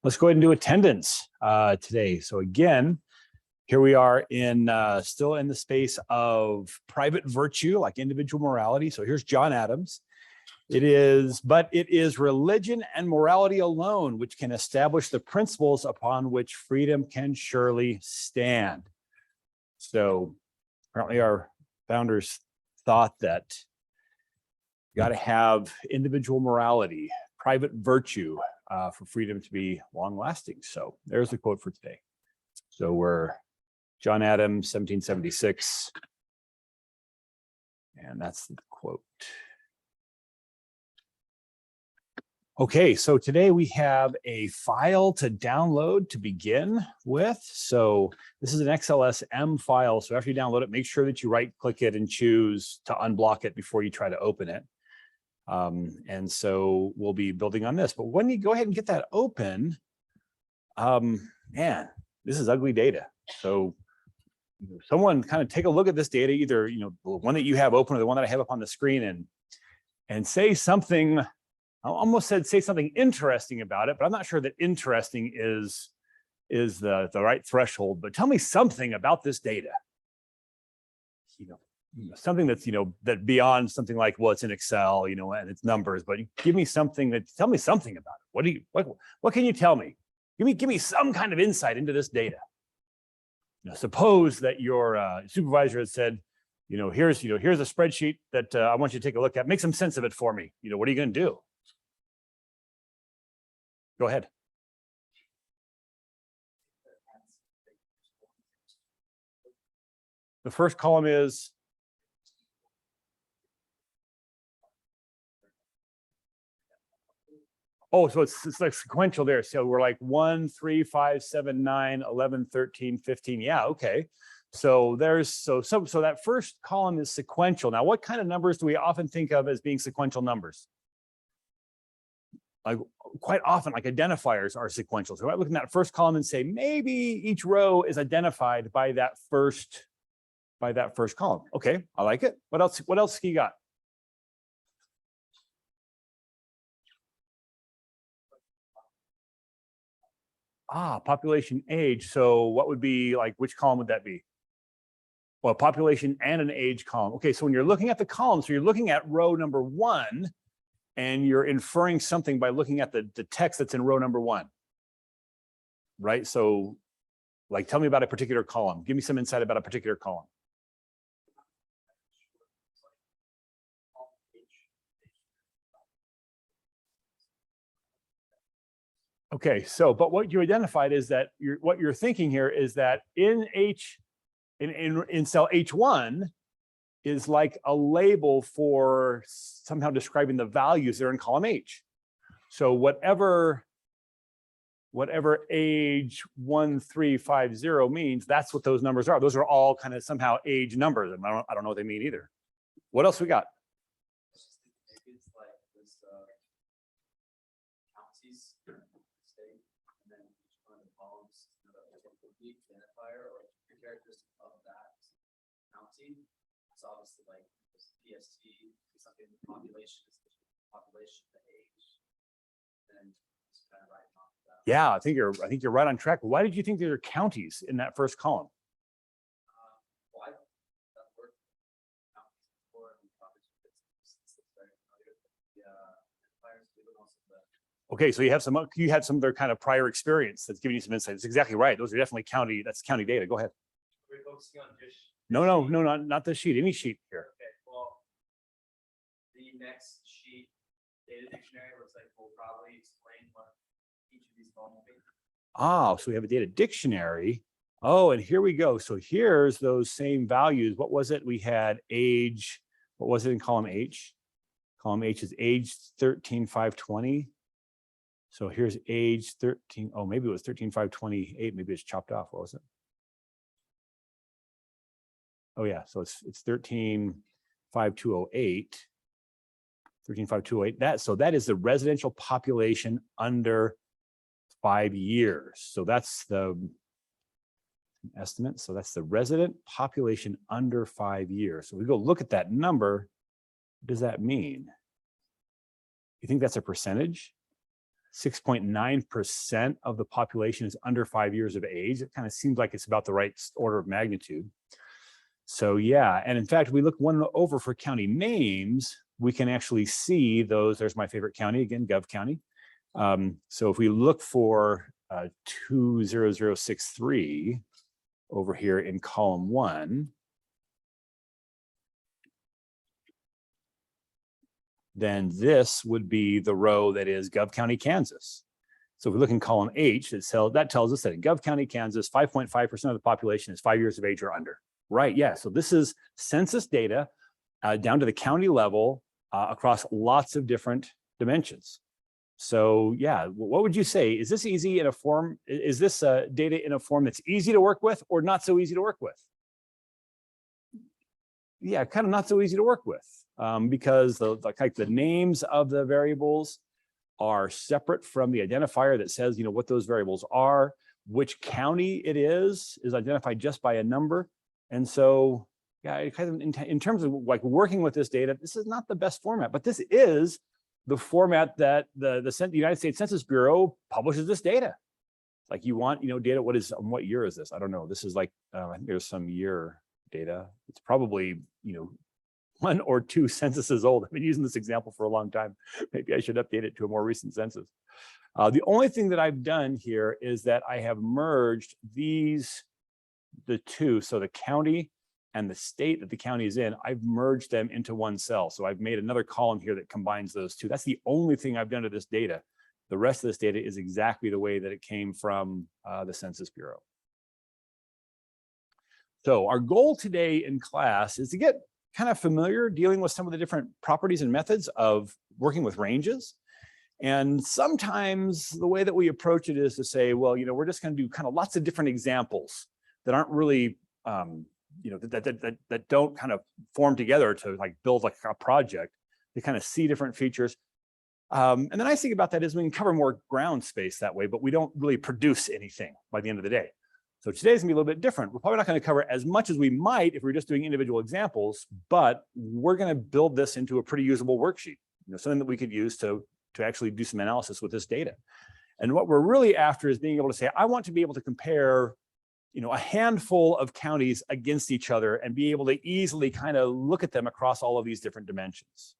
Let's go ahead and do attendance today. So again, here we are in still in the space of private virtue, like individual morality. So here's John Adams. It is religion and morality alone which can establish the principles upon which freedom can surely stand. So apparently our founders thought that you got to have individual morality, private virtue for freedom to be long lasting. So there's the quote for today. So we're John Adams, 1776. And that's the quote. Okay, so today we have a file to download to begin with. So this is an XLSM file. So after you download it, make sure that you right-click it and choose to unblock it before you try to open it. And so we'll be building on this. But when you go ahead and get that open, man, this is ugly data. So someone kind of take a look at this data, either the one that you have open or the one that I have up on the screen, and say something. I almost said say something interesting about it, but I'm not sure that interesting is the right threshold. But tell me something about this data. Something that's that beyond something like, well, it's in Excel, and it's numbers. But give me something tell me something about it. What can you tell me? Give me some kind of insight into this data. Suppose that your supervisor had said, here's a spreadsheet that I want you to take a look at. Make some sense of it for me. What are you going to do? Go ahead. The first column is so it's like sequential there. So we're like 1, 3, 5, 7, 9, 11, 13, 15. Yeah, okay. So so that first column is sequential. Now, what kind of numbers do we often think of as being sequential numbers? Like quite often, like identifiers are sequential. So I look at that first column and say maybe each row is identified by that first column. Okay, I like it. What else? What else you got? Population age. So what would be like, which column would that be? Well, population and an age column. Okay, so when you're looking at the column, so you're looking at row number 1, and you're inferring something by looking at the text that's in row number 1. Right? So like, tell me about a particular column. Give me some insight about a particular column. Okay, so but what you identified is that what you're thinking here is that in cell H1 is like a label for somehow describing the values that are in column H. So whatever age 1350 means, that's what those numbers are. Those are all kind of somehow age numbers, and I don't know what they mean either. What else we got? So obviously, like PST, something population, the age, and it's kind of right off that. Yeah, I think you're right on track. Why did you think there are counties in that first column? Well, I've worked with counties before, and probably very familiar with the fires too, and also the. Okay, so you had some of their kind of prior experience that's giving you some insight. That's exactly right. Those are definitely county. That's county data. Go ahead. We're focusing on dish. No, not this sheet. Any sheet here. Okay, well, the next sheet, data dictionary, looks like we'll probably explain what each of these columns will be. So we have a data dictionary. Oh, and here we go. So here's those same values. What was it? We had age. What was it in column H? Column H is age 13,520. So here's age 13. Oh, maybe it was 13,528. Maybe it's chopped off. What was it? Oh yeah, so it's 13,528. 13,528. That is the residential population under 5 years. So that's the estimate. So that's the resident population under 5 years. So we go look at that number. What does that mean? You think that's a percentage? 6.9% of the population is under 5 years of age. It kind of seems like it's about the right order of magnitude. So yeah, and in fact, we look one over for county names, we can actually see those. There's my favorite county again, Gov County. So if we look for 20063 over here in column 1, then this would be the row that is Gov County, Kansas. So if we look in column H, that tells us that in Gov County, Kansas, 5.5% of the population is 5 years of age or under. Right, yeah, so this is census data down to the county level across lots of different dimensions. So yeah, what would you say? Is this easy in a form? Is this data in a form that's easy to work with or not so easy to work with? Yeah, kind of not so easy to work with because the names of the variables are separate from the identifier that says, what those variables are. Which county it is identified just by a number. And so, yeah, kind of in terms of like working with this data, this is not the best format, but this is the format that the United States Census Bureau publishes this data. Like you want, data, what year is this? I don't know. This is like, I think there's some year data. It's probably, 1 or 2 censuses old. I've been using this example for a long time. Maybe I should update it to a more recent census. The only thing that I've done here is that I have merged the two, so the county and the state that the county is in, I've merged them into one cell. So I've made another column here that combines those two. That's the only thing I've done to this data. The rest of this data is exactly the way that it came from the Census Bureau. So our goal today in class is to get kind of familiar dealing with some of the different properties and methods of working with ranges. And sometimes the way that we approach it is to say, well, we're just going to do kind of lots of different examples that aren't really, that don't kind of form together to like build like a project. They kind of see different features. And the nice thing about that is we can cover more ground space that way, but we don't really produce anything by the end of the day. So today's gonna be a little bit different. We're probably not gonna cover as much as we might if we're just doing individual examples, but we're gonna build this into a pretty usable worksheet, something that we could use to actually do some analysis with this data. And what we're really after is being able to say, I want to be able to compare a handful of counties against each other and be able to easily kind of look at them across all of these different dimensions.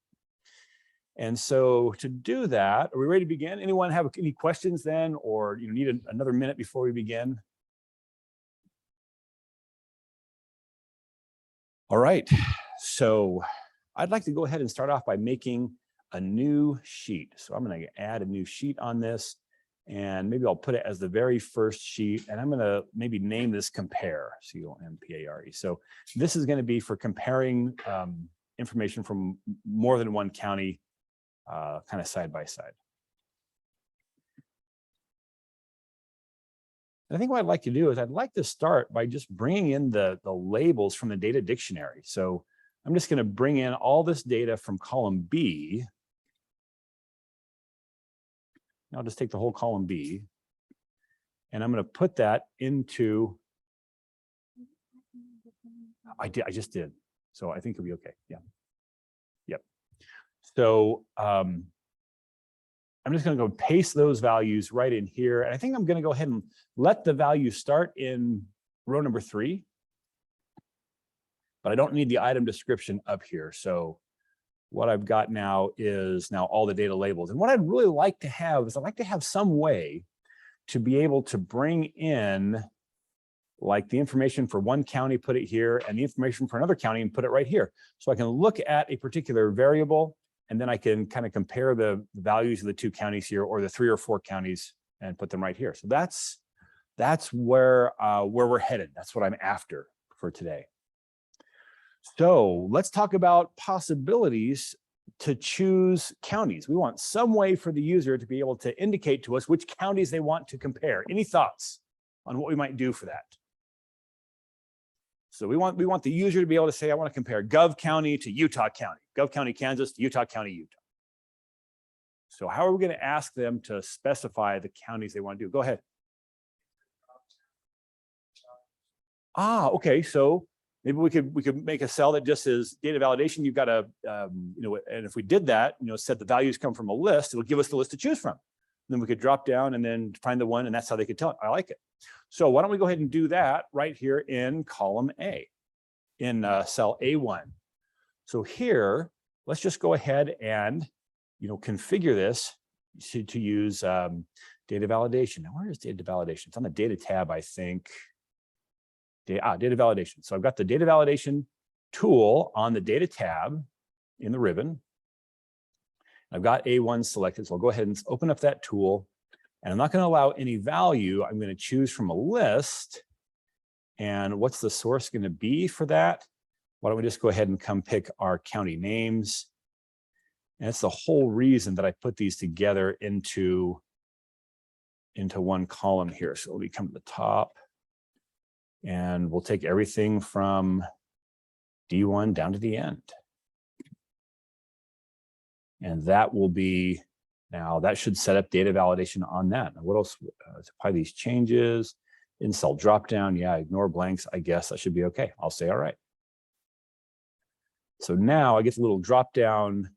And so to do that, are we ready to begin? Anyone have any questions then, or need another minute before we begin? All right, so I'd like to go ahead and start off by making a new sheet. So I'm going to add a new sheet on this. And maybe I'll put it as the very first sheet, and I'm going to maybe name this compare, C-O-M-P-A-R-E. So this is going to be for comparing information from more than one county, kind of side by side. And I think what I'd like to do is I'd like to start by just bringing in the labels from the data dictionary. So I'm just going to bring in all this data from column B. I'll just take the whole column B, and I'm going to put that into, I just did. So I think it'll be okay. Yeah. Yep. So I'm just going to go paste those values right in here. And I think I'm going to go ahead and let the value start in row number 3. But I don't need the item description up here. So what I've got now is all the data labels. And what I'd really like to have is I'd like to have some way to be able to bring in like the information for one county, put it here, and the information for another county and put it right here. So I can look at a particular variable, and then I can kind of compare the values of the 2 counties here, or the 3 or 4 counties, and put them right here. So that's where we're headed. That's what I'm after for today. So let's talk about possibilities to choose counties. We want some way for the user to be able to indicate to us which counties they want to compare. Any thoughts on what we might do for that? So we want the user to be able to say, I want to compare Gov County to Utah County, Gov County, Kansas to Utah County, Utah. So how are we going to ask them to specify the counties they want to do? Go ahead. Okay. So maybe we could make a cell that just says data validation. You've got a, and if we did that, said the values come from a list, it'll give us the list to choose from. Then we could drop down and then find the one, and that's how they could tell it. I like it. So why don't we go ahead and do that right here in column A, in cell A1. So here, let's just go ahead and, configure this to use data validation. Now, where is data validation? It's on the data tab, I think. Data validation. So I've got the data validation tool on the data tab in the ribbon. I've got A1 selected, so I'll go ahead and open up that tool. And I'm not going to allow any value. I'm going to choose from a list. And what's the source going to be for that? Why don't we just go ahead and come pick our county names? And it's the whole reason that I put these together into one column here. So we come to the top, and we'll take everything from D1 down to the end. And that will be, now that should set up data validation on that. Now what else? Apply these changes, in cell dropdown. Yeah, ignore blanks. I guess that should be okay. I'll say, all right. So now I get the little drop down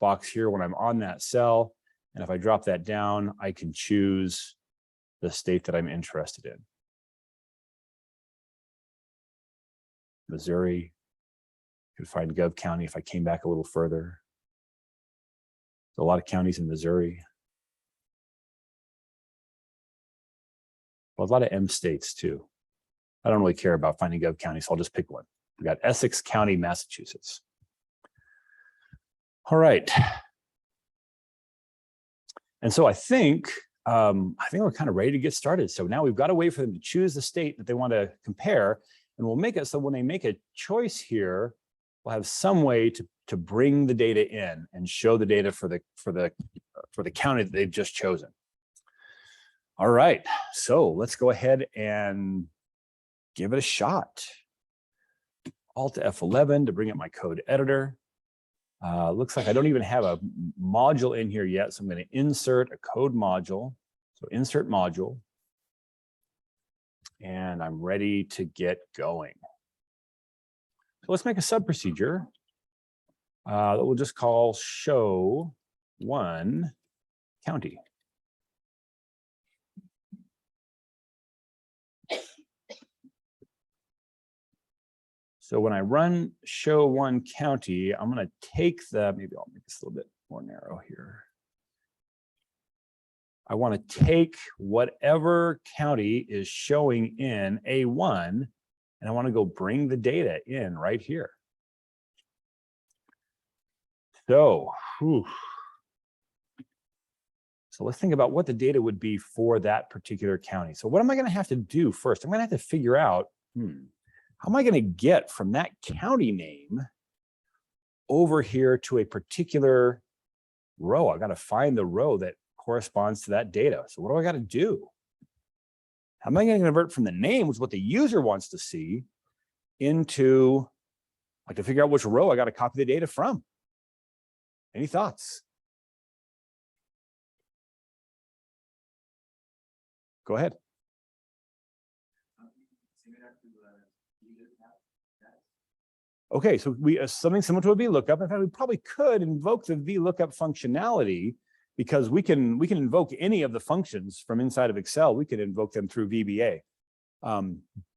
box here when I'm on that cell. And if I drop that down, I can choose the state that I'm interested in. Missouri, could find Gov County if I came back a little further. There's a lot of counties in Missouri. Well, a lot of M states too. I don't really care about finding Gov County, so I'll just pick one. We got Essex County, Massachusetts. All right. And so I think we're kind of ready to get started. So now we've got a way for them to choose the state that they want to compare, and we'll make it so when they make a choice here, we'll have some way to bring the data in and show the data for the county that they've just chosen. All right, so let's go ahead and give it a shot. Alt F11 to bring up my code editor. Looks like I don't even have a module in here yet, so I'm going to insert a code module. So insert module. And I'm ready to get going. So let's make a sub procedure that we'll just call show one county. So when I run show one county, I'm going to take maybe I'll make this a little bit more narrow here. I want to take whatever county is showing in A1, and I want to go bring the data in right here. So let's think about what the data would be for that particular county. So what am I going to have to do first? I'm going to have to figure out, how am I going to get from that county name over here to a particular row? I've got to find the row that corresponds to that data. So what do I got to do? How am I going to convert from the name, which is what the user wants to see, into, like, to figure out which row I got to copy the data from? Any thoughts? Go ahead. Okay, so we something similar to a VLOOKUP. In fact, we probably could invoke the VLOOKUP functionality, because we can invoke any of the functions from inside of Excel. We could invoke them through VBA.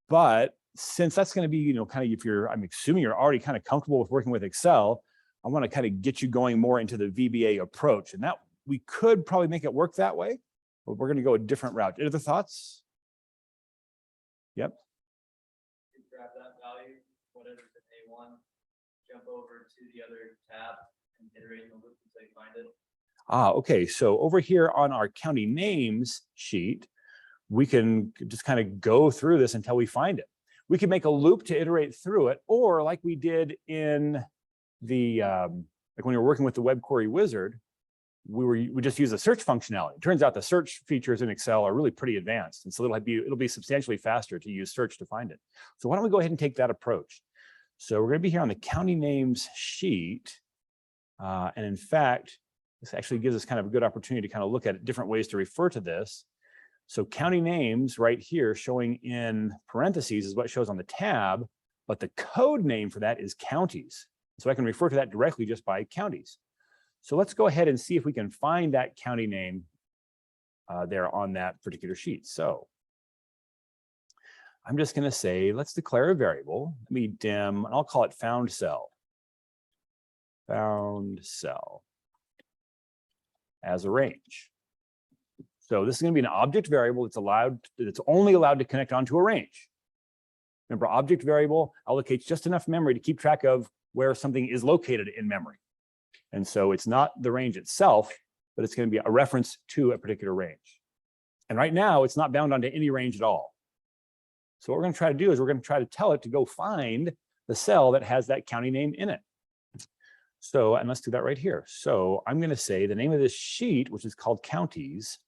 But since that's going to be, kind of, I'm assuming you're already kind of comfortable with working with Excel, I want to kind of get you going more into the VBA approach. And that we could probably make it work that way, but we're going to go a different route. Any other thoughts? Yep. Grab that value, whatever's in A1, jump over to the other tab and iterate in the loop until you find it. Okay, so over here on our county names sheet, we can just kind of go through this until we find it. We can make a loop to iterate through it, or like we did in the, like when we were working with the web query wizard, we just use the search functionality. It turns out the search features in Excel are really pretty advanced, and so it'll be substantially faster to use search to find it. So why don't we go ahead and take that approach? So we're going to be here on the county names sheet, and in fact, this actually gives us kind of a good opportunity to kind of look at different ways to refer to this. So county names right here showing in parentheses is what shows on the tab, but the code name for that is counties. So I can refer to that directly just by counties. So let's go ahead and see if we can find that county name there on that particular sheet. So I'm just going to say, let's declare a variable. Let me dim, and I'll call it found cell. Found cell as a range. So this is going to be an object variable that's only allowed to connect onto a range. Remember, object variable allocates just enough memory to keep track of where something is located in memory. And so it's not the range itself, but it's going to be a reference to a particular range. And right now, it's not bound onto any range at all. So what we're going to try to do is we're going to try to tell it to go find the cell that has that county name in it. So, and let's do that right here. So I'm going to say the name of this sheet, which is called counties,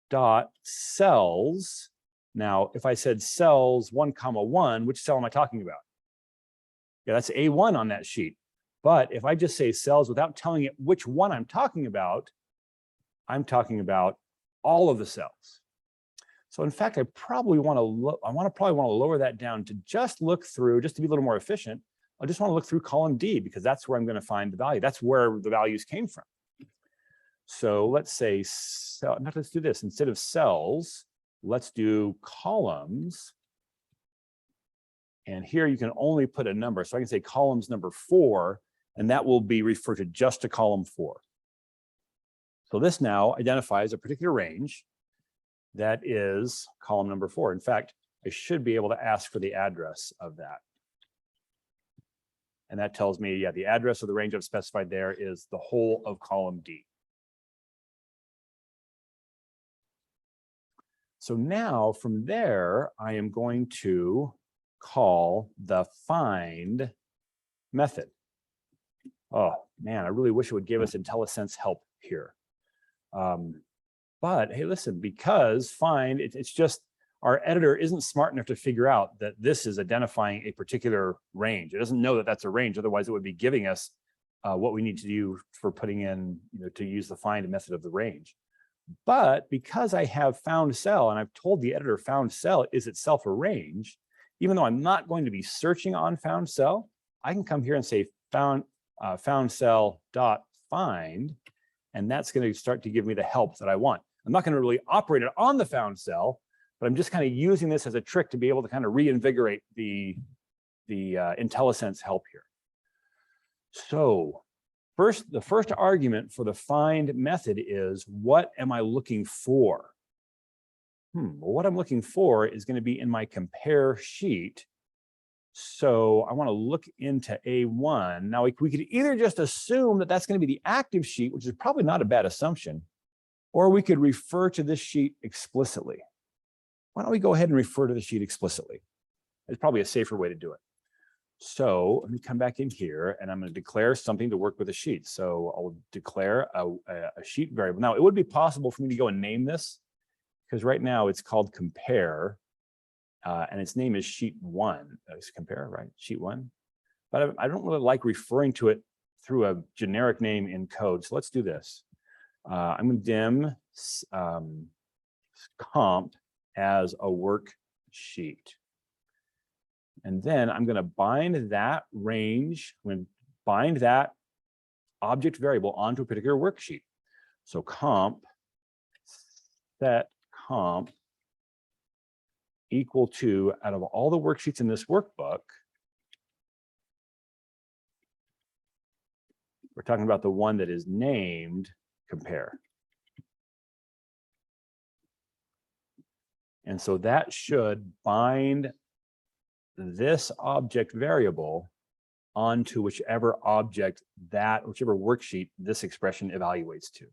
dot cells. Now, if I said cells 1, 1, which cell am I talking about? Yeah, that's A1 on that sheet. But if I just say cells without telling it which one I'm talking about all of the cells. So in fact, I probably want to lower that down to just look through, just to be a little more efficient. I just want to look through column D because that's where I'm going to find the value. That's where the values came from. So let's say, let's do this. Instead of cells, let's do columns. And here you can only put a number. So I can say columns number 4, and that will be referred to just to column 4. So this now identifies a particular range that is column number 4. In fact, I should be able to ask for the address of that. And that tells me, yeah, the address of the range I've specified there is the whole of column D. So now from there, I am going to call the find method. Oh man, I really wish it would give us IntelliSense help here. But hey, listen, because find, it's just our editor isn't smart enough to figure out that this is identifying a particular range. It doesn't know that that's a range. Otherwise, it would be giving us what we need to do for putting in, to use the find method of the range. But because I have found cell and I've told the editor found cell is itself a range, even though I'm not going to be searching on found cell, I can come here and say found cell dot find, and that's going to start to give me the help that I want. I'm not going to really operate it on the found cell, but I'm just kind of using this as a trick to be able to kind of reinvigorate the IntelliSense help here. So the first argument for the find method is, what am I looking for? Well, what I'm looking for is going to be in my compare sheet. So I want to look into A1. Now we could either just assume that that's going to be the active sheet, which is probably not a bad assumption, or we could refer to this sheet explicitly. Why don't we go ahead and refer to the sheet explicitly? It's probably a safer way to do it. So let me come back in here and I'm going to declare something to work with a sheet. So I'll declare a sheet variable. Now it would be possible for me to go and name this, because right now it's called compare and its name is sheet 1. It's compare, right? Sheet 1. But I don't really like referring to it through a generic name in code. So let's do this. I'm going to dim comp as a worksheet. And then I'm going to bind that range, I'm going to bind that object variable onto a particular worksheet. So comp set comp equal to, out of all the worksheets in this workbook, we're talking about the one that is named compare. And so that should bind this object variable onto whichever object whichever worksheet this expression evaluates to.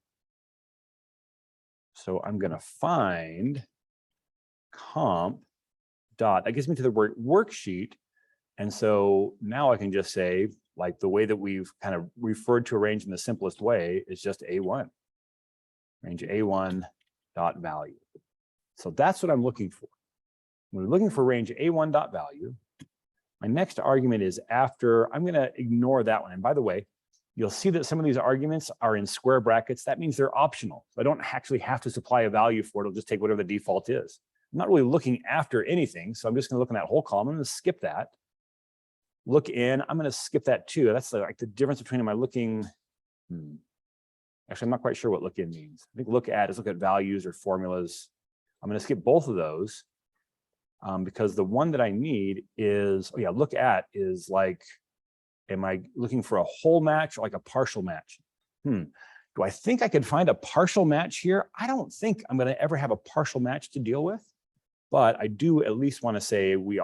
So I'm going to find comp dot, that gets me to the word worksheet. And so now I can just say, like the way that we've kind of referred to a range in the simplest way is just A1, range A1 dot value. So that's what I'm looking for. When we're looking for range A1 dot value, my next argument is after, I'm going to ignore that one. And by the way, you'll see that some of these arguments are in square brackets. That means they're optional. So I don't actually have to supply a value for it. It'll just take whatever the default is. I'm not really looking after anything. So I'm just going to look in that whole column. I'm going to skip that. Look in, I'm going to skip that too. That's like the difference between, am I looking, Actually, I'm not quite sure what look in means. I think look at is look at values or formulas. I'm going to skip both of those because the one that I need is, oh yeah, look at is like, am I looking for a whole match or like a partial match? Do I think I could find a partial match here? I don't think I'm going to ever have a partial match to deal with, but I do at least want to say we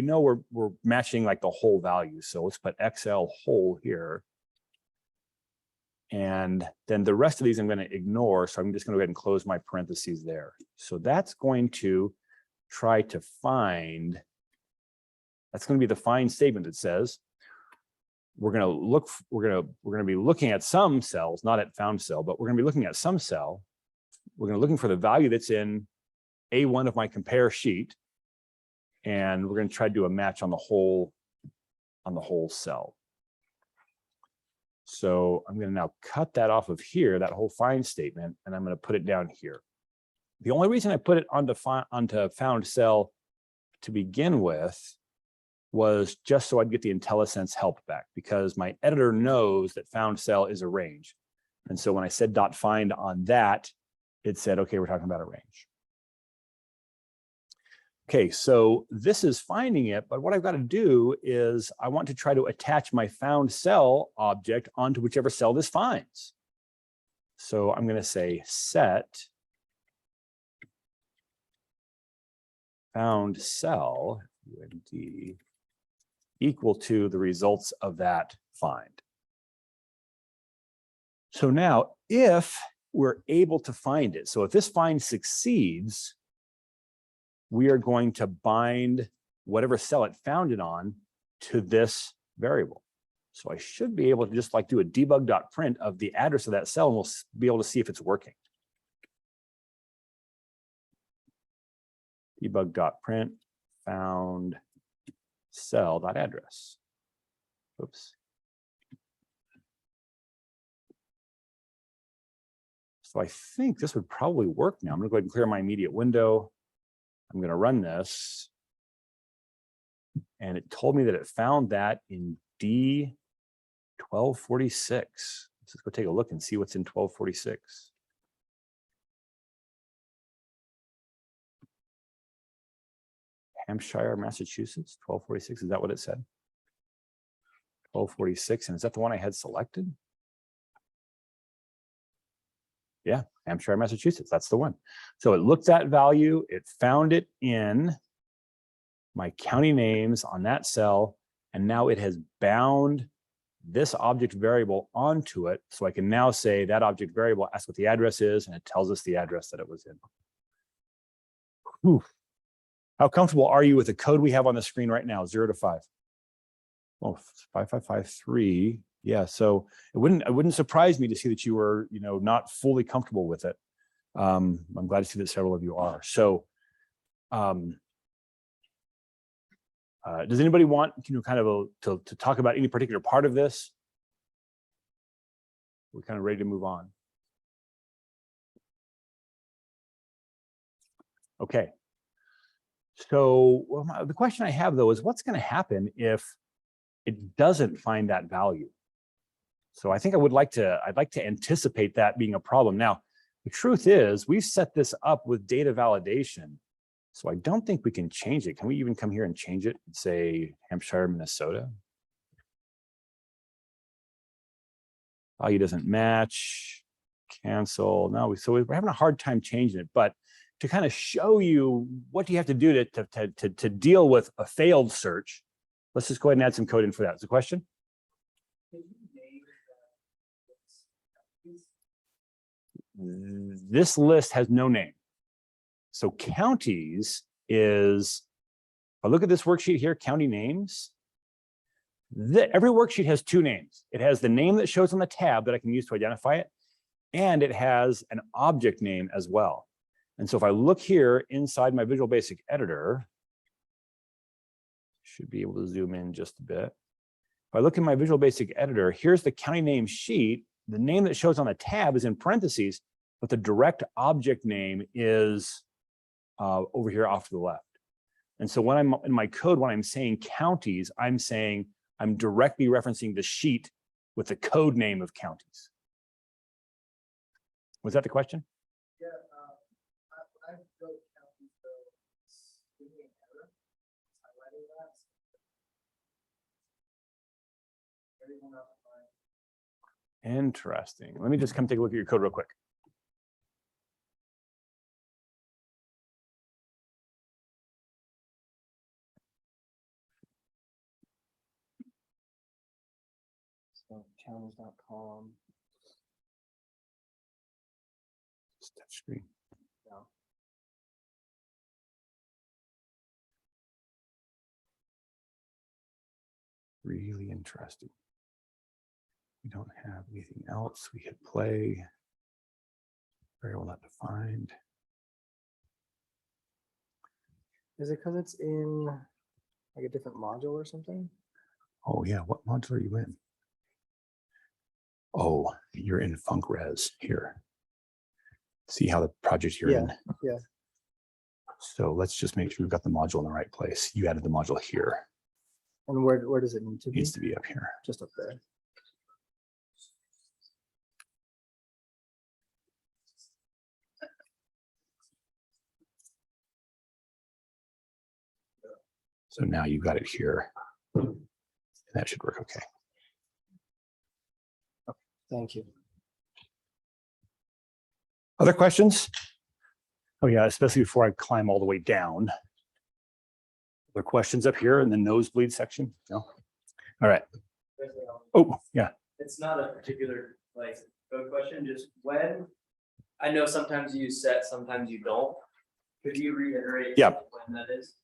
know we're matching like the whole value. So let's put XL whole here. And then the rest of these I'm going to ignore. So I'm just going to go ahead and close my parentheses there. So that's going to try to find, that's going to be the find statement that says, we're going to be looking at some cells, not at found cell, but we're going to be looking at some cell. We're going to be looking for the value that's in A1 of my compare sheet. And we're going to try to do a match on the whole cell. So I'm going to now cut that off of here, that whole find statement, and I'm going to put it down here. The only reason I put it onto found cell to begin with was just so I'd get the IntelliSense help back, because my editor knows that found cell is a range. And so when I said .find on that, it said, okay, we're talking about a range. Okay, so this is finding it, but what I've got to do is I want to try to attach my found cell object onto whichever cell this finds. So I'm going to say set found cell UND equal to the results of that find. So now if we're able to find it, so if this find succeeds, we are going to bind whatever cell it found it on to this variable. So I should be able to just like do a debug.print of the address of that cell, and we'll be able to see if it's working. Debug.print found cell.address. Oops. So I think this would probably work now. I'm going to go ahead and clear my immediate window. I'm going to run this. And it told me that it found that in D1246. Let's go take a look and see what's in 1246. Hampshire, Massachusetts, 1246. Is that what it said? 1246. And is that the one I had selected? Yeah, Hampshire, Massachusetts. That's the one. So it looked at value. It found it in my county names on that cell. And now it has bound this object variable onto it. So I can now say that object variable, ask what the address is, and it tells us the address that it was in. Whew. How comfortable are you with the code we have on the screen right now, 0 to 5? Oh, 5553. Yeah, so it wouldn't surprise me to see that you were, not fully comfortable with it. I'm glad to see that several of you are. So, does anybody want, kind of to talk about any particular part of this? We're kind of ready to move on. Okay. So the question I have though is what's going to happen if it doesn't find that value? So I think I'd like to anticipate that being a problem. Now, the truth is we've set this up with data validation. So I don't think we can change it. Can we even come here and change it and say Hampshire, Minnesota? Value doesn't match, cancel. No, so we're having a hard time changing it, but to kind of show you what do you have to do to deal with a failed search, let's just go ahead and add some code in for that. Is the question? This list has no name. So counties is, if I look at this worksheet here, county names, every worksheet has two names. It has the name that shows on the tab that I can use to identify it, and it has an object name as well. And so if I look here inside my Visual Basic editor, should be able to zoom in just a bit. If I look in my Visual Basic editor, here's the county name sheet. The name that shows on the tab is in parentheses, but the direct object name is over here off to the left. And so when I'm in my code, when I'm saying counties, I'm saying I'm directly referencing the sheet with the code name of counties. Was that the question? Yeah, I wrote county, so it's giving me an error. Highlighting that. Everyone else fine. Interesting. Let me just come take a look at your code real quick. So counties.com. Touch screen. Yeah. Really interesting. We don't have anything else. We hit play. Variable not defined. Is it because it's in like a different module or something? Oh yeah, what module are you in? Oh, you're in FuncRes here. See how the project you're in? Yeah. So let's just make sure we've got the module in the right place. You added the module here. And where does it need to It be? needs to be up here. Just up there. So now you've got it here. That should work okay. Thank you. Other questions? Oh yeah, especially before I climb all the way down. Other questions up here in the nosebleed section? No? All right. Oh, yeah. It's not a particular like code question, just when, I know sometimes you use set, sometimes you don't. Could you reiterate Yeah. when that is?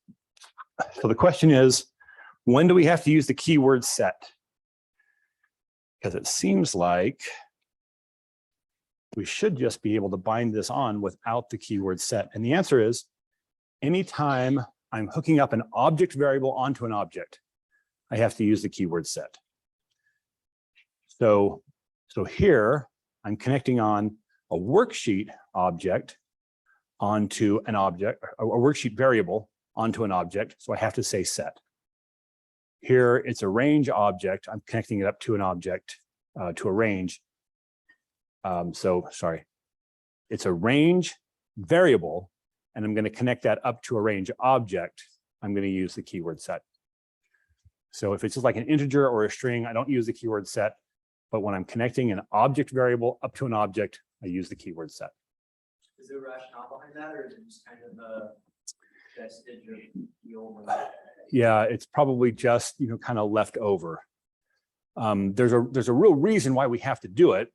So the question is, when do we have to use the keyword set? Because it seems like we should just be able to bind this on without the keyword set. And the answer is, anytime I'm hooking up an object variable onto an object, I have to use the keyword set. So here I'm connecting on a worksheet object onto an object, a worksheet variable onto an object. So I have to say set. Here it's a range object. I'm connecting it up to an object, to a range. Sorry, it's a range variable, and I'm going to connect that up to a range object. I'm going to use the keyword set. So if it's just like an integer or a string, I don't use the keyword set. But when I'm connecting an object variable up to an object, I use the keyword set. Is there a rationale behind that, or is it just kind of a vestige of the old one? Yeah, it's probably just, kind of left over. There's a real reason why we have to do it.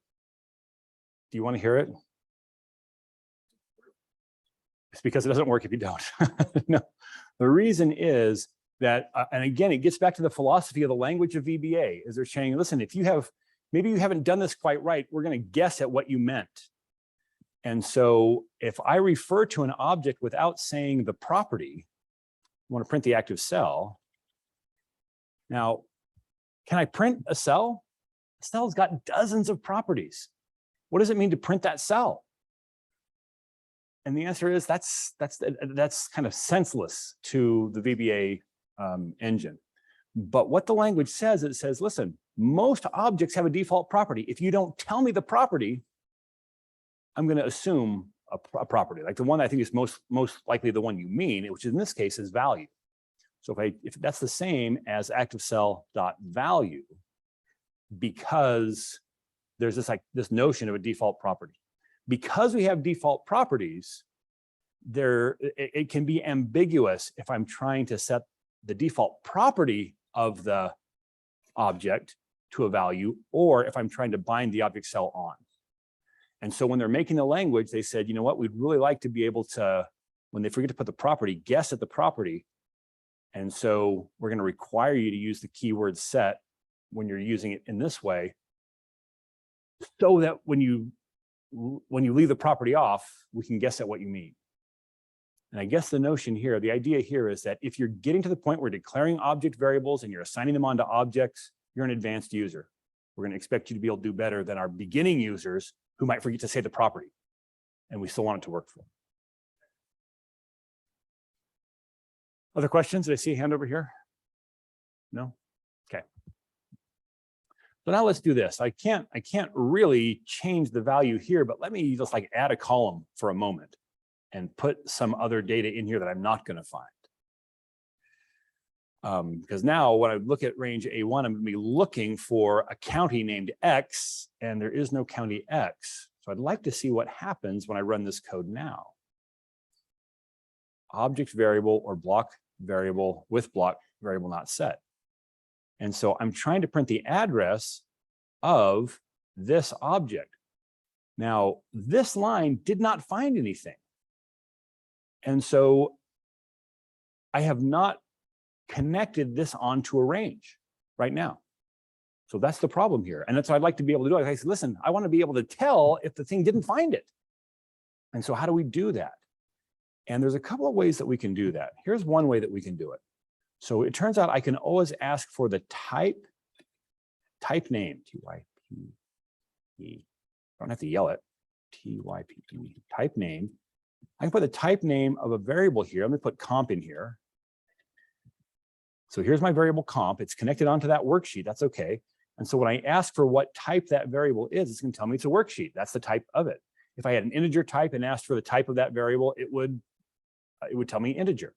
Do you want to hear it? It's because it doesn't work if you don't. No, the reason is that, and again, it gets back to the philosophy of the language of VBA, is they're saying, listen, if you have, maybe you haven't done this quite right, we're going to guess at what you meant. And so if I refer to an object without saying the property, I want to print the active cell. Now, can I print a cell? A cell's got dozens of properties. What does it mean to print that cell? And the answer is that's kind of senseless to the VBA engine. But what the language says, it says, listen, most objects have a default property. If you don't tell me the property, I'm going to assume a property, like the one I think is most likely the one you mean, which in this case is value. So if that's the same as active cell dot value, because there's this notion of a default property. Because we have default properties, it can be ambiguous if I'm trying to set the default property of the object to a value, or if I'm trying to bind the object cell on. And so when they're making the language, they said, you know what, we'd really like to be able to, when they forget to put the property, guess at the property. And so we're going to require you to use the keyword set when you're using it in this way, so that when you leave the property off, we can guess at what you mean. And I guess the notion here, the idea here is that if you're getting to the point where declaring object variables and you're assigning them onto objects, you're an advanced user. We're going to expect you to be able to do better than our beginning users who might forget to say the property, and we still want it to work for them. Other questions? Did I see a hand over here? No? Okay. So now let's do this. I can't really change the value here, but let me just like add a column for a moment and put some other data in here that I'm not going to find. Because now when I look at range A1, I'm going to be looking for a county named X, and there is no county X. So I'd like to see what happens when I run this code now. Object variable or block variable with block variable not set. And so I'm trying to print the address of this object. Now, this line did not find anything. And so I have not connected this onto a range right now. So that's the problem here. And that's what I'd like to be able to do. I say, listen, I want to be able to tell if the thing didn't find it. And so how do we do that? And there's a couple of ways that we can do that. Here's one way that we can do it. So it turns out I can always ask for the type name, T-Y-P-E. Don't have to yell it, T-Y-P-E, type name. I can put the type name of a variable here. I'm going to put comp in here. So here's my variable comp. It's connected onto that worksheet. That's okay. And so when I ask for what type that variable is, it's going to tell me it's a worksheet. That's the type of it. If I had an integer type and asked for the type of that variable, it would tell me integer.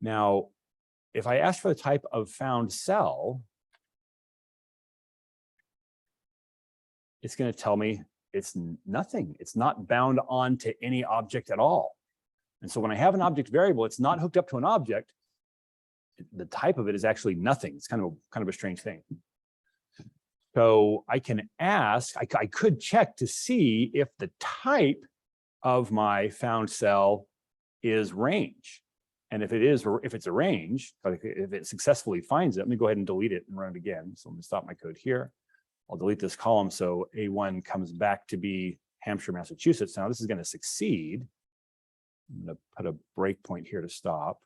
Now, if I ask for the type of found cell, it's going to tell me it's nothing. It's not bound on to any object at all. And so when I have an object variable, it's not hooked up to an object. The type of it is actually nothing. It's kind of a strange thing. So I can ask, I could check to see if the type of my found cell is range. And if it's a range, if it successfully finds it, let me go ahead and delete it and run it again. So let me stop my code here. I'll delete this column so A1 comes back to be Hampshire, Massachusetts. Now this is going to succeed. I'm going to put a breakpoint here to stop.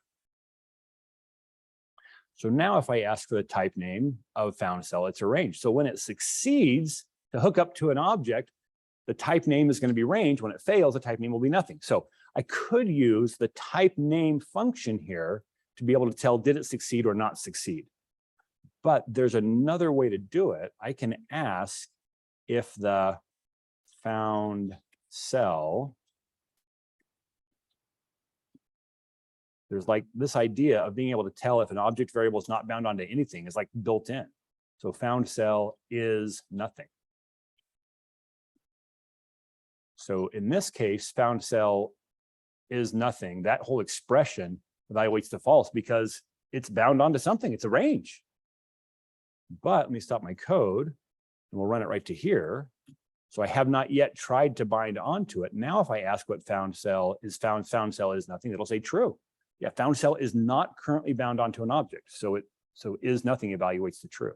So now if I ask for the type name of found cell, it's a range. So when it succeeds to hook up to an object, the type name is going to be range. When it fails, the type name will be nothing. So I could use the type name function here to be able to tell, did it succeed or not succeed? But there's another way to do it. I can ask if the found cell, there's like this idea of being able to tell if an object variable is not bound onto anything is like built in. So found cell is nothing. So in this case, found cell is nothing. That whole expression evaluates to false because it's bound onto something. It's a range. But let me stop my code and we'll run it right to here. So I have not yet tried to bind onto it. Now, if I ask what found cell is found cell is nothing, it'll say true. Yeah, found cell is not currently bound onto an object. So is nothing evaluates to true.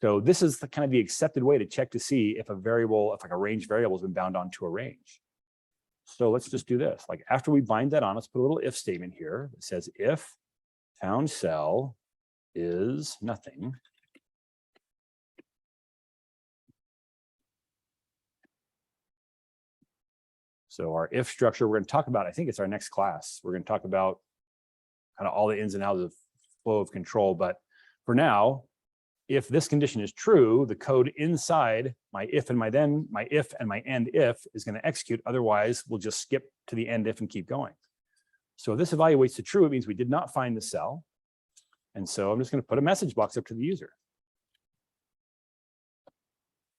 So this is the kind of the accepted way to check to see if a variable, if like a range variable has been bound onto a range. So let's just do this. Like after we bind that on, let's put a little if statement here that says if found cell is nothing, so our if structure, we're going to talk about, I think it's our next class. We're going to talk about kind of all the ins and outs of flow of control. But for now, if this condition is true, the code inside my if and my end if is going to execute. Otherwise, we'll just skip to the end if and keep going. So if this evaluates to true, it means we did not find the cell. And so I'm just going to put a message box up to the user.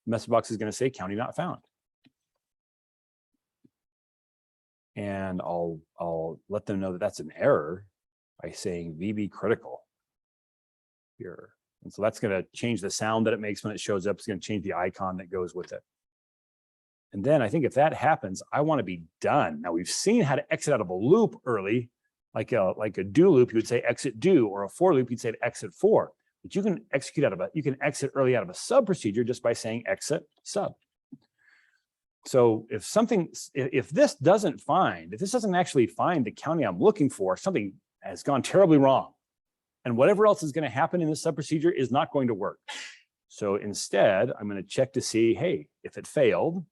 The message box is going to say county not found. And I'll let them know that that's an error by saying VB critical here. And so that's going to change the sound that it makes when it shows up. It's going to change the icon that goes with it. And then I think if that happens, I want to be done. Now we've seen how to exit out of a loop early, like a do loop, you would say exit do, or a for loop, you'd say exit for. But you can exit early out of a sub procedure just by saying exit sub. So if this doesn't actually find the county I'm looking for, something has gone terribly wrong. And whatever else is going to happen in this sub procedure is not going to work. So instead, I'm going to check to see, hey, if it failed,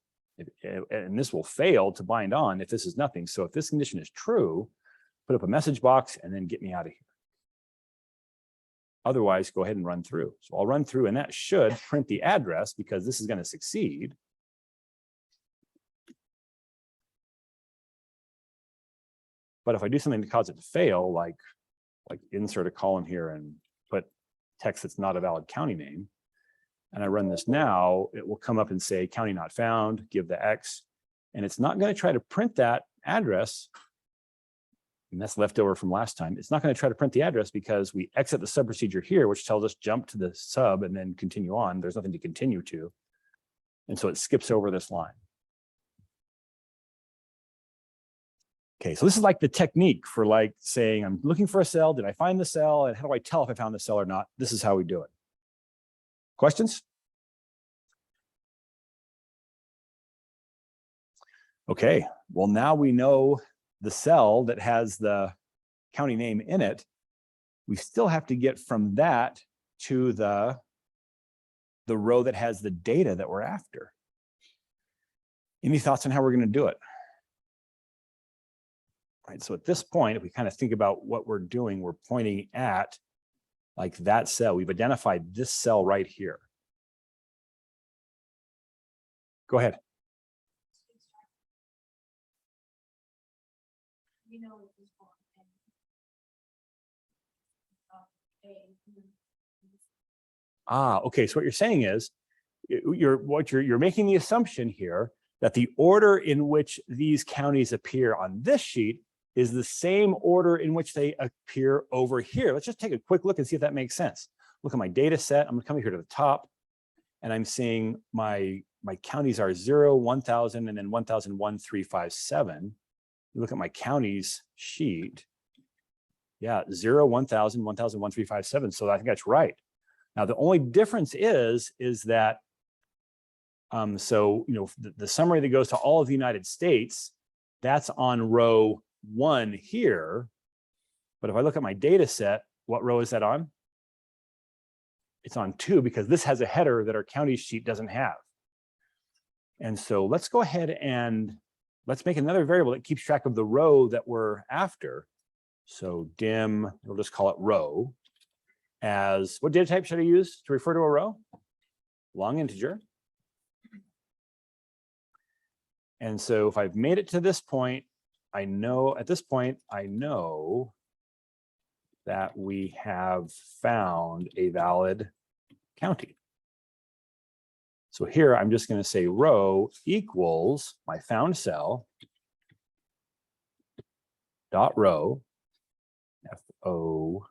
and this will fail to bind on if this is nothing. So if this condition is true, put up a message box and then get me out of here. Otherwise, go ahead and run through. So I'll run through, and that should print the address because this is going to succeed. But if I do something to cause it to fail, like insert a column here and put text that's not a valid county name, and I run this now, it will come up and say county not found, give the X, and it's not going to try to print that address. And that's left over from last time. It's not going to try to print the address because we exit the sub procedure here, which tells us jump to the sub and then continue on. There's nothing to continue to. And so it skips over this line. Okay, so this is like the technique for like saying, I'm looking for a cell. Did I find the cell? And how do I tell if I found the cell or not? This is how we do it. Questions? Okay, well, now we know the cell that has the county name in it. We still have to get from that to the row that has the data that we're after. Any thoughts on how we're going to do it? Right, so at this point, if we kind of think about what we're doing, we're pointing at like that cell. We've identified this cell right here. Go ahead. Okay. So what you're saying is, you're making the assumption here that the order in which these counties appear on this sheet is the same order in which they appear over here. Let's just take a quick look and see if that makes sense. Look at my data set. I'm going to come here to the top, and I'm seeing my counties are 0, 1000, and then 1001,357. You look at my counties sheet. Yeah, 0, 1000, 1001,357. So I think that's right. Now, the only difference is that, so, the summary that goes to all of the United States, that's on row 1 here. But if I look at my data set, what row is that on? It's on 2 because this has a header that our county sheet doesn't have. And so let's go ahead and let's make another variable that keeps track of the row that we're after. So dim, we'll just call it row. As what data type should I use to refer to a row? Long integer. And so if I've made it to this point, I know that we have found a valid county. So here I'm just going to say row equals my found cell dot row, FOUND,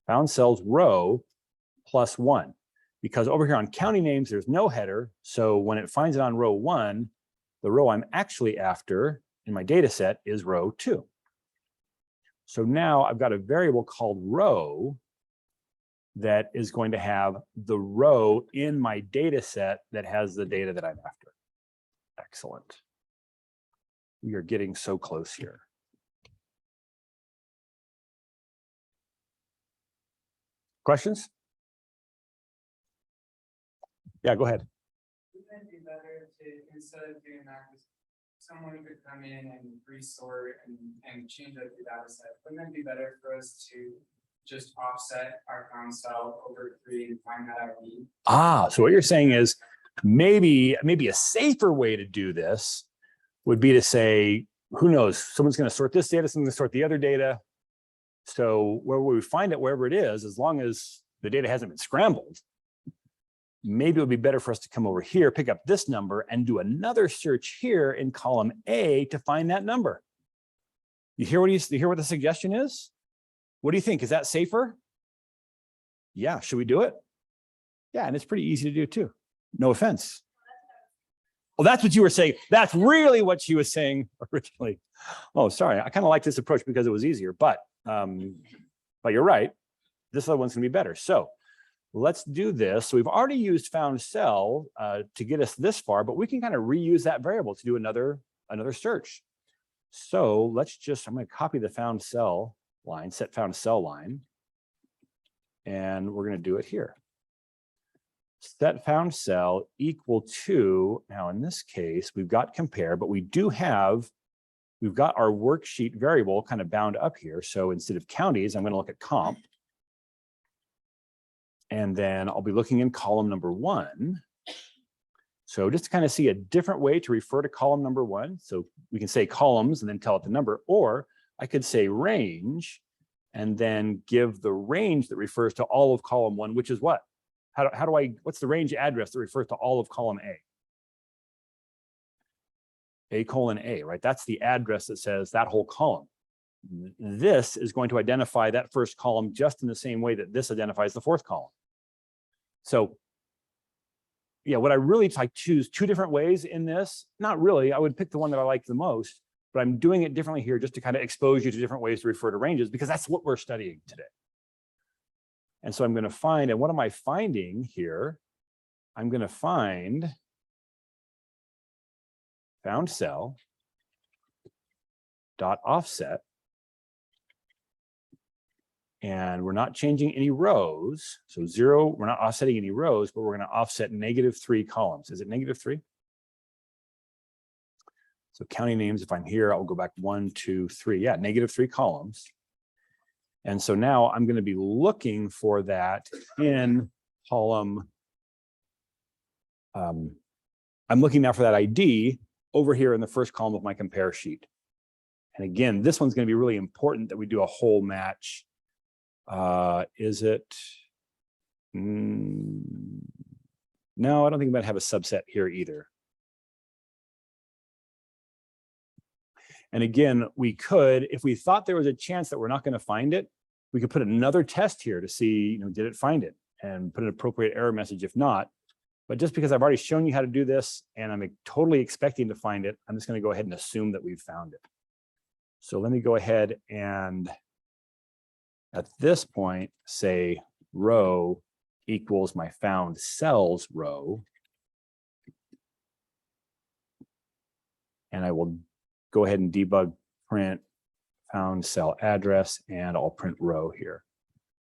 found cells row plus 1. Because over here on county names, there's no header. So when it finds it on row 1, the row I'm actually after in my data set is row 2. So now I've got a variable called row that is going to have the row in my data set that has the data that I'm after. Excellent. We are getting so close here. Questions? Yeah, go ahead. Wouldn't it be better to, instead of doing that, someone could come in and resort and change up the data set? Wouldn't it be better for us to just offset our found cell over 3 and find that ID? So what you're saying is maybe a safer way to do this would be to say, who knows, someone's going to sort this data, someone's going to sort the other data. So where we find it, wherever it is, as long as the data hasn't been scrambled, maybe it would be better for us to come over here, pick up this number, and do another search here in column A to find that number. You hear what the suggestion is? What do you think? Is that safer? Yeah, should we do it? Yeah, and it's pretty easy to do too. No offense. Well, that's what you were saying. That's really what she was saying originally. Oh, sorry. I kind of like this approach because it was easier, but you're right. This other one's gonna be better. So let's do this. So we've already used found cell to get us this far, but we can kind of reuse that variable to do another search. So let's just, I'm going to copy the found cell line, set found cell line, and we're going to do it here. Set found cell equal to, now in this case, we've got compare, but we do have we've got our worksheet variable kind of bound up here. So instead of counties, I'm going to look at comp. And then I'll be looking in column number 1. So just to kind of see a different way to refer to column number 1. So we can say columns and then tell it the number, or I could say range and then give the range that refers to all of column 1, which is what? What's the range address that refers to all of column A? A:A, right? That's the address that says that whole column. This is going to identify that first column just in the same way that this identifies the fourth column. So yeah, would I really like choose 2 different ways in this? Not really. I would pick the one that I like the most, but I'm doing it differently here just to kind of expose you to different ways to refer to ranges, because that's what we're studying today. And so I'm going to find, and what am I finding here? I'm going to find found cell dot offset. And we're not changing any rows. So 0, we're not offsetting any rows, but we're going to offset -3 columns. Is it -3? So county names, if I'm here, I'll go back 1, 2, 3. Yeah, -3 columns. And so now I'm going to be looking for that in column. I'm looking now for that ID over here in the first column of my compare sheet. And again, this one's going to be really important that we do a whole match. Is it? No, I don't think I'm going to have a subset here either. And again, we could, if we thought there was a chance that we're not going to find it, we could put another test here to see, did it find it, and put an appropriate error message if not. But just because I've already shown you how to do this and I'm totally expecting to find it, I'm just going to go ahead and assume that we've found it. So let me go ahead and at this point say row equals my found cells row. And I will go ahead and debug print found cell address, and I'll print row here.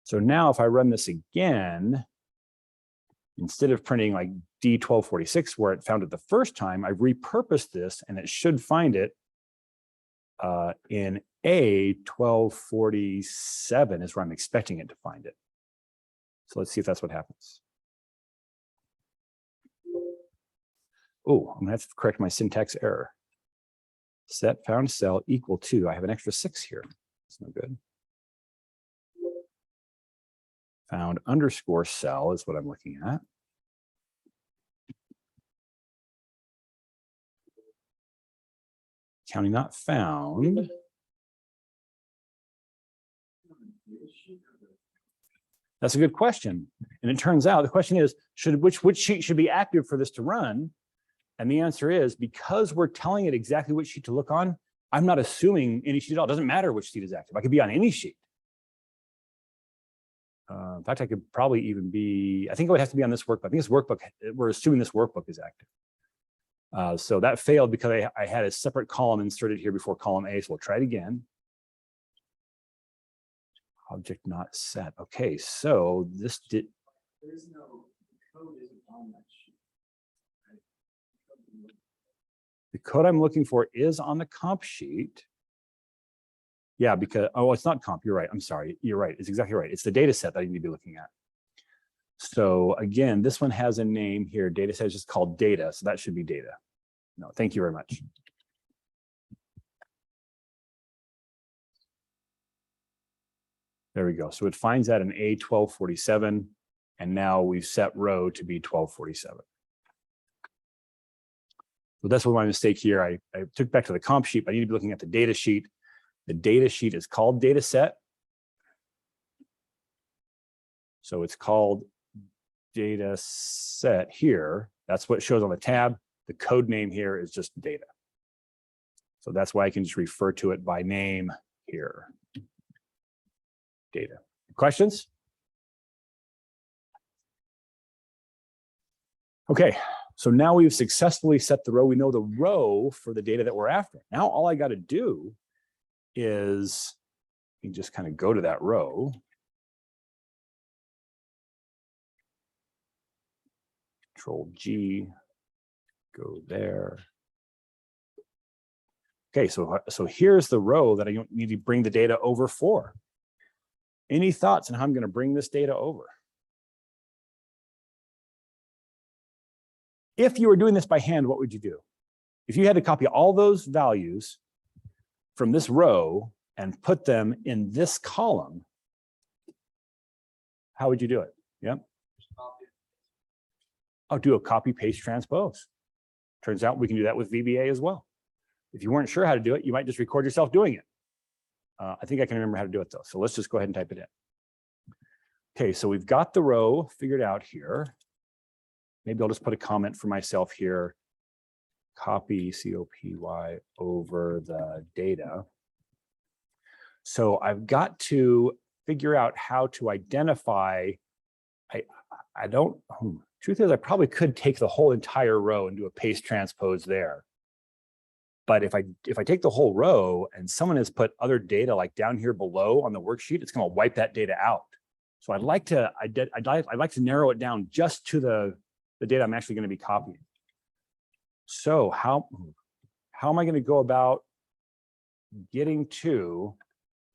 So now if I run this again, instead of printing like D1246 where it found it the first time, I've repurposed this and it should find it in A1247 is where I'm expecting it to find it. So let's see if that's what happens. Oh, I'm gonna have to correct my syntax error. Set found cell equal to, I have an extra 6 here. That's no good. Found underscore cell is what I'm looking at. County not found. That's a good question. And it turns out the question is, which sheet should be active for this to run? And the answer is, because we're telling it exactly which sheet to look on, I'm not assuming any sheet at all. It doesn't matter which sheet is active. I could be on any sheet. In fact, I could probably even be, I think it would have to be on this workbook. I think this workbook, we're assuming this workbook is active. So that failed because I had a separate column inserted here before column A. So we'll try it again. Object not set. Okay, so this did. There's no code isn't on that sheet. The code I'm looking for is on the comp sheet. Yeah, because, oh, it's not comp. You're right. I'm sorry. You're right. It's exactly right. It's the data set that I need to be looking at. So again, this one has a name here. Data set is just called data. So that should be data. No, thank you very much. There we go. So it finds that in A1247. And now we've set row to be 1247. So that's what my mistake here. I took back to the comp sheet, but I need to be looking at the data sheet. The data sheet is called data set. So it's called data set here. That's what shows on the tab. The code name here is just data. So that's why I can just refer to it by name here. Data. Questions? Okay, so now we've successfully set the row. We know the row for the data that we're after. Now all I got to do is you just kind of go to that row. Control G, go there. Okay, so here's the row that I need to bring the data over for. Any thoughts on how I'm going to bring this data over? If you were doing this by hand, what would you do? If you had to copy all those values from this row and put them in this column, how would you do it? Yep. I'll do a copy, paste, transpose. Turns out we can do that with VBA as well. If you weren't sure how to do it, you might just record yourself doing it. I think I can remember how to do it though. So let's just go ahead and type it in. Okay, so we've got the row figured out here. Maybe I'll just put a comment for myself here. Copy COPY over the data. So I've got to figure out how to identify. Truth is, I probably could take the whole entire row and do a paste transpose there. But if I take the whole row and someone has put other data like down here below on the worksheet, it's going to wipe that data out. So I'd like to narrow it down just to the data I'm actually going to be copying. So how am I going to go about getting to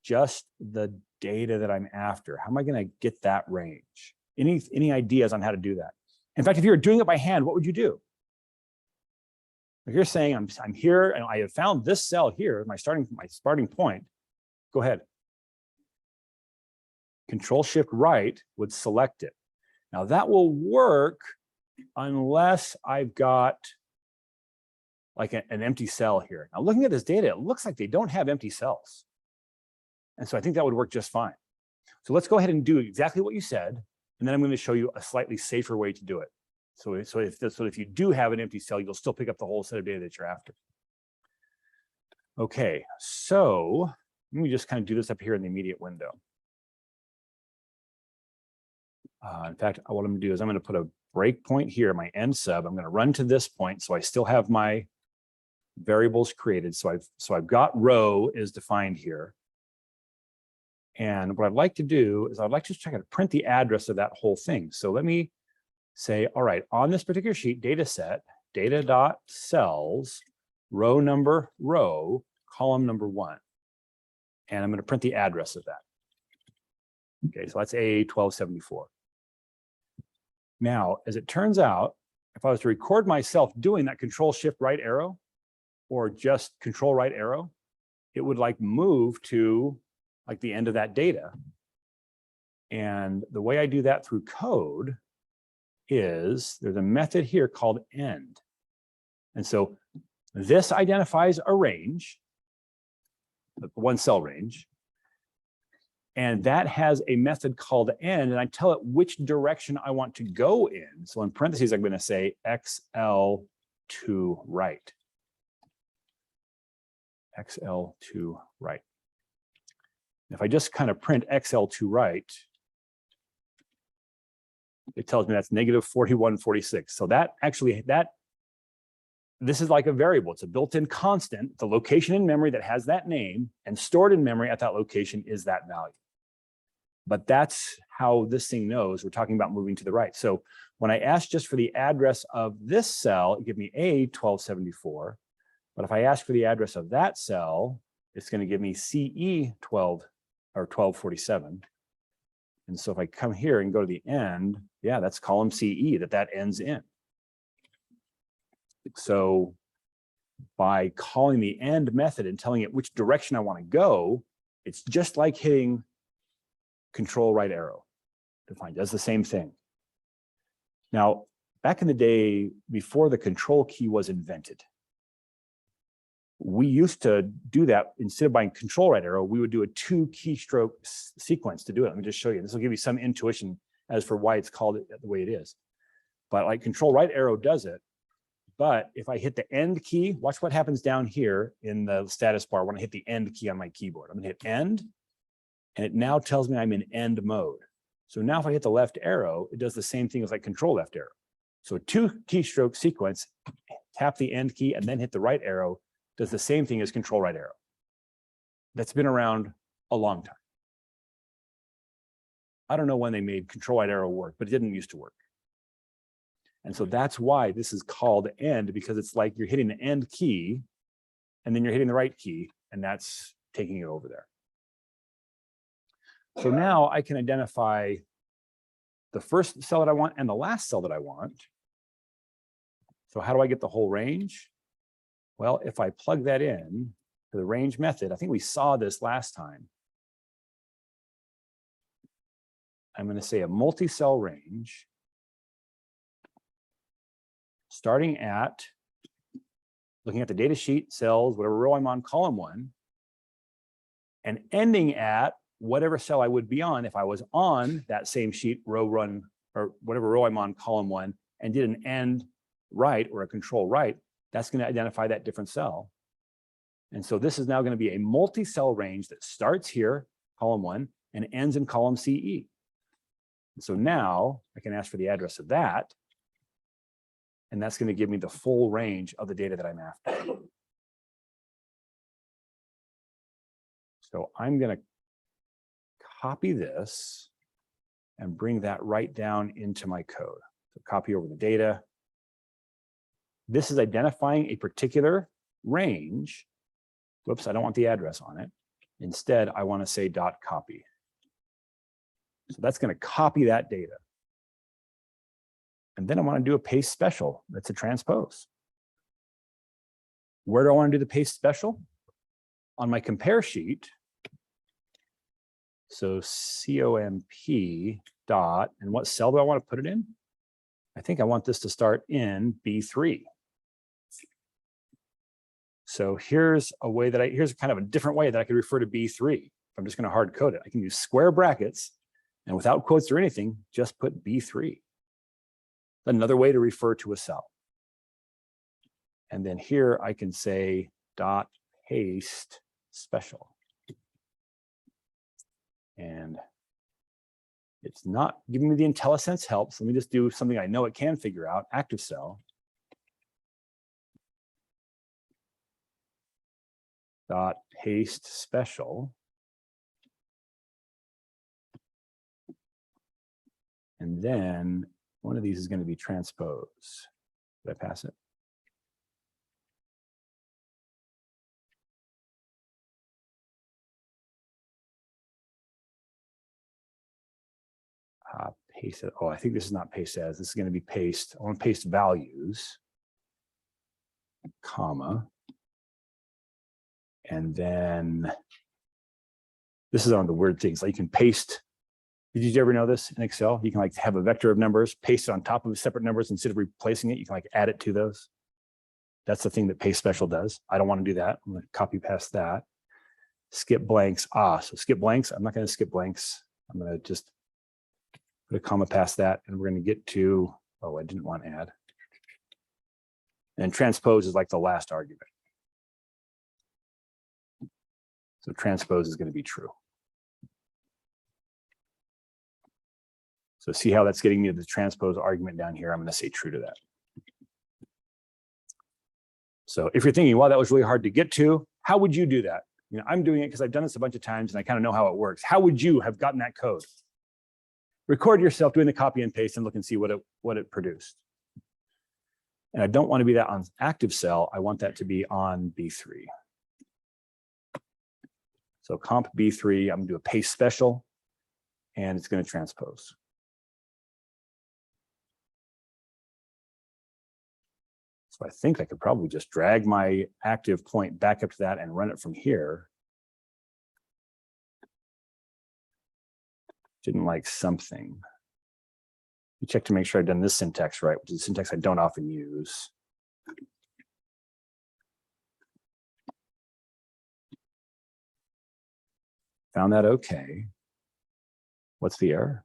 just the data that I'm after? How am I going to get that range? Any ideas on how to do that? In fact, if you were doing it by hand, what would you do? If you're saying I'm here and I have found this cell here, my starting point, go ahead. Control-Shift-Right would select it. Now that will work unless I've got like an empty cell here. Now looking at this data, it looks like they don't have empty cells. And so I think that would work just fine. So let's go ahead and do exactly what you said. And then I'm going to show you a slightly safer way to do it. So if you do have an empty cell, you'll still pick up the whole set of data that you're after. Okay, so let me just kind of do this up here in the immediate window. In fact, what I'm going to do is I'm going to put a breakpoint here, my end sub. I'm going to run to this point, so I still have my variables created. So I've got row is defined here. And what I'd like to do is I'd like to try to print the address of that whole thing. So let me say, all right, on this particular sheet, data set, data.cells, row number, row, column number 1. And I'm going to print the address of that. Okay, so that's A1274. Now, as it turns out, if I was to record myself doing that Control-Shift-Right arrow, or just Control-Right arrow, it would like move to like the end of that data. And the way I do that through code is there's a method here called end. And so this identifies a range, the one cell range. And that has a method called end, and I tell it which direction I want to go in. So in parentheses, I'm going to say XL to right. XL to right. If I just kind of print XL to right, it tells me that's -4146. So that actually, this is like a variable. It's a built-in constant. The location in memory that has that name and stored in memory at that location is that value. But that's how this thing knows we're talking about moving to the right. So when I ask just for the address of this cell, it gives me A1274. But if I ask for the address of that cell, it's going to give me CE12 or 1247. And so if I come here and go to the end, yeah, that's column CE that ends in. So by calling the end method and telling it which direction I want to go, it's just like hitting Control-Right arrow to find, does the same thing. Now, back in the day, before the control key was invented, we used to do that. Instead of buying Control-Right arrow, we would do a 2 keystroke sequence to do it. Let me just show you. This will give you some intuition as for why it's called it the way it is. But like Control-Right arrow does it. But if I hit the end key, watch what happens down here in the status bar when I hit the end key on my keyboard. I'm going to hit end, and it now tells me I'm in end mode. So now if I hit the left arrow, it does the same thing as like Control left arrow. So a 2 keystroke sequence, tap the end key and then hit the right arrow, does the same thing as Control-Right arrow. That's been around a long time. I don't know when they made Control-Right arrow work, but it didn't used to work. And so that's why this is called end, because it's like you're hitting the end key and then you're hitting the right key, and that's taking it over there. So now I can identify the first cell that I want and the last cell that I want. So how do I get the whole range? Well, if I plug that in to the range method, I think we saw this last time. I'm going to say a multi-cell range starting at, looking at the data sheet, cells, whatever row I'm on, column 1, and ending at whatever cell I would be on if I was on that same sheet, row 1, or whatever row I'm on, column 1, and did an end right or a control right, that's going to identify that different cell. And so this is now going to be a multi-cell range that starts here, column 1, and ends in column CE. So now I can ask for the address of that, and that's going to give me the full range of the data that I'm after. So I'm going to copy this and bring that right down into my code. So copy over the data. This is identifying a particular range. Whoops, I don't want the address on it. Instead, I want to say .copy. So that's going to copy that data. And then I want to do a paste special. That's a transpose. Where do I want to do the paste special? On my compare sheet. So COMP dot, and what cell do I want to put it in? I think I want this to start in B3. So here's a way that here's kind of a different way that I could refer to B3. If I'm just going to hard code it, I can use square brackets and without quotes or anything, just put B3. Another way to refer to a cell. And then here I can say dot paste special. And it's not giving me the IntelliSense help. So let me just do something I know it can figure out, active cell. Dot paste special. And then one of these is going to be transpose. Did I pass it? Paste it. Oh, I think this is not paste as. This is going to be paste. I want to paste values, comma. And then this is on the weird things. Like you can paste. Did you ever know this in Excel? You can like have a vector of numbers, paste it on top of separate numbers instead of replacing it. You can like add it to those. That's the thing that paste special does. I don't want to do that. I'm going to copy past that. Skip blanks. So skip blanks. I'm not going to skip blanks. I'm going to just put a comma past that, and we're going to get to, oh, I didn't want to add. And transpose is like the last argument. So transpose is going to be true. So see how that's getting me to the transpose argument down here? I'm going to say true to that. So if you're thinking, wow, that was really hard to get to, how would you do that? You know, I'm doing it because I've done this a bunch of times and I kind of know how it works. How would you have gotten that code? Record yourself doing the copy and paste and look and see what it produced. And I don't want to be that on active cell. I want that to be on B3. So comp B3, I'm going to do a paste special, and it's going to transpose. So I think I could probably just drag my active point back up to that and run it from here. Didn't like something. You check to make sure I've done this syntax right, which is a syntax I don't often use. Found that okay. What's the error?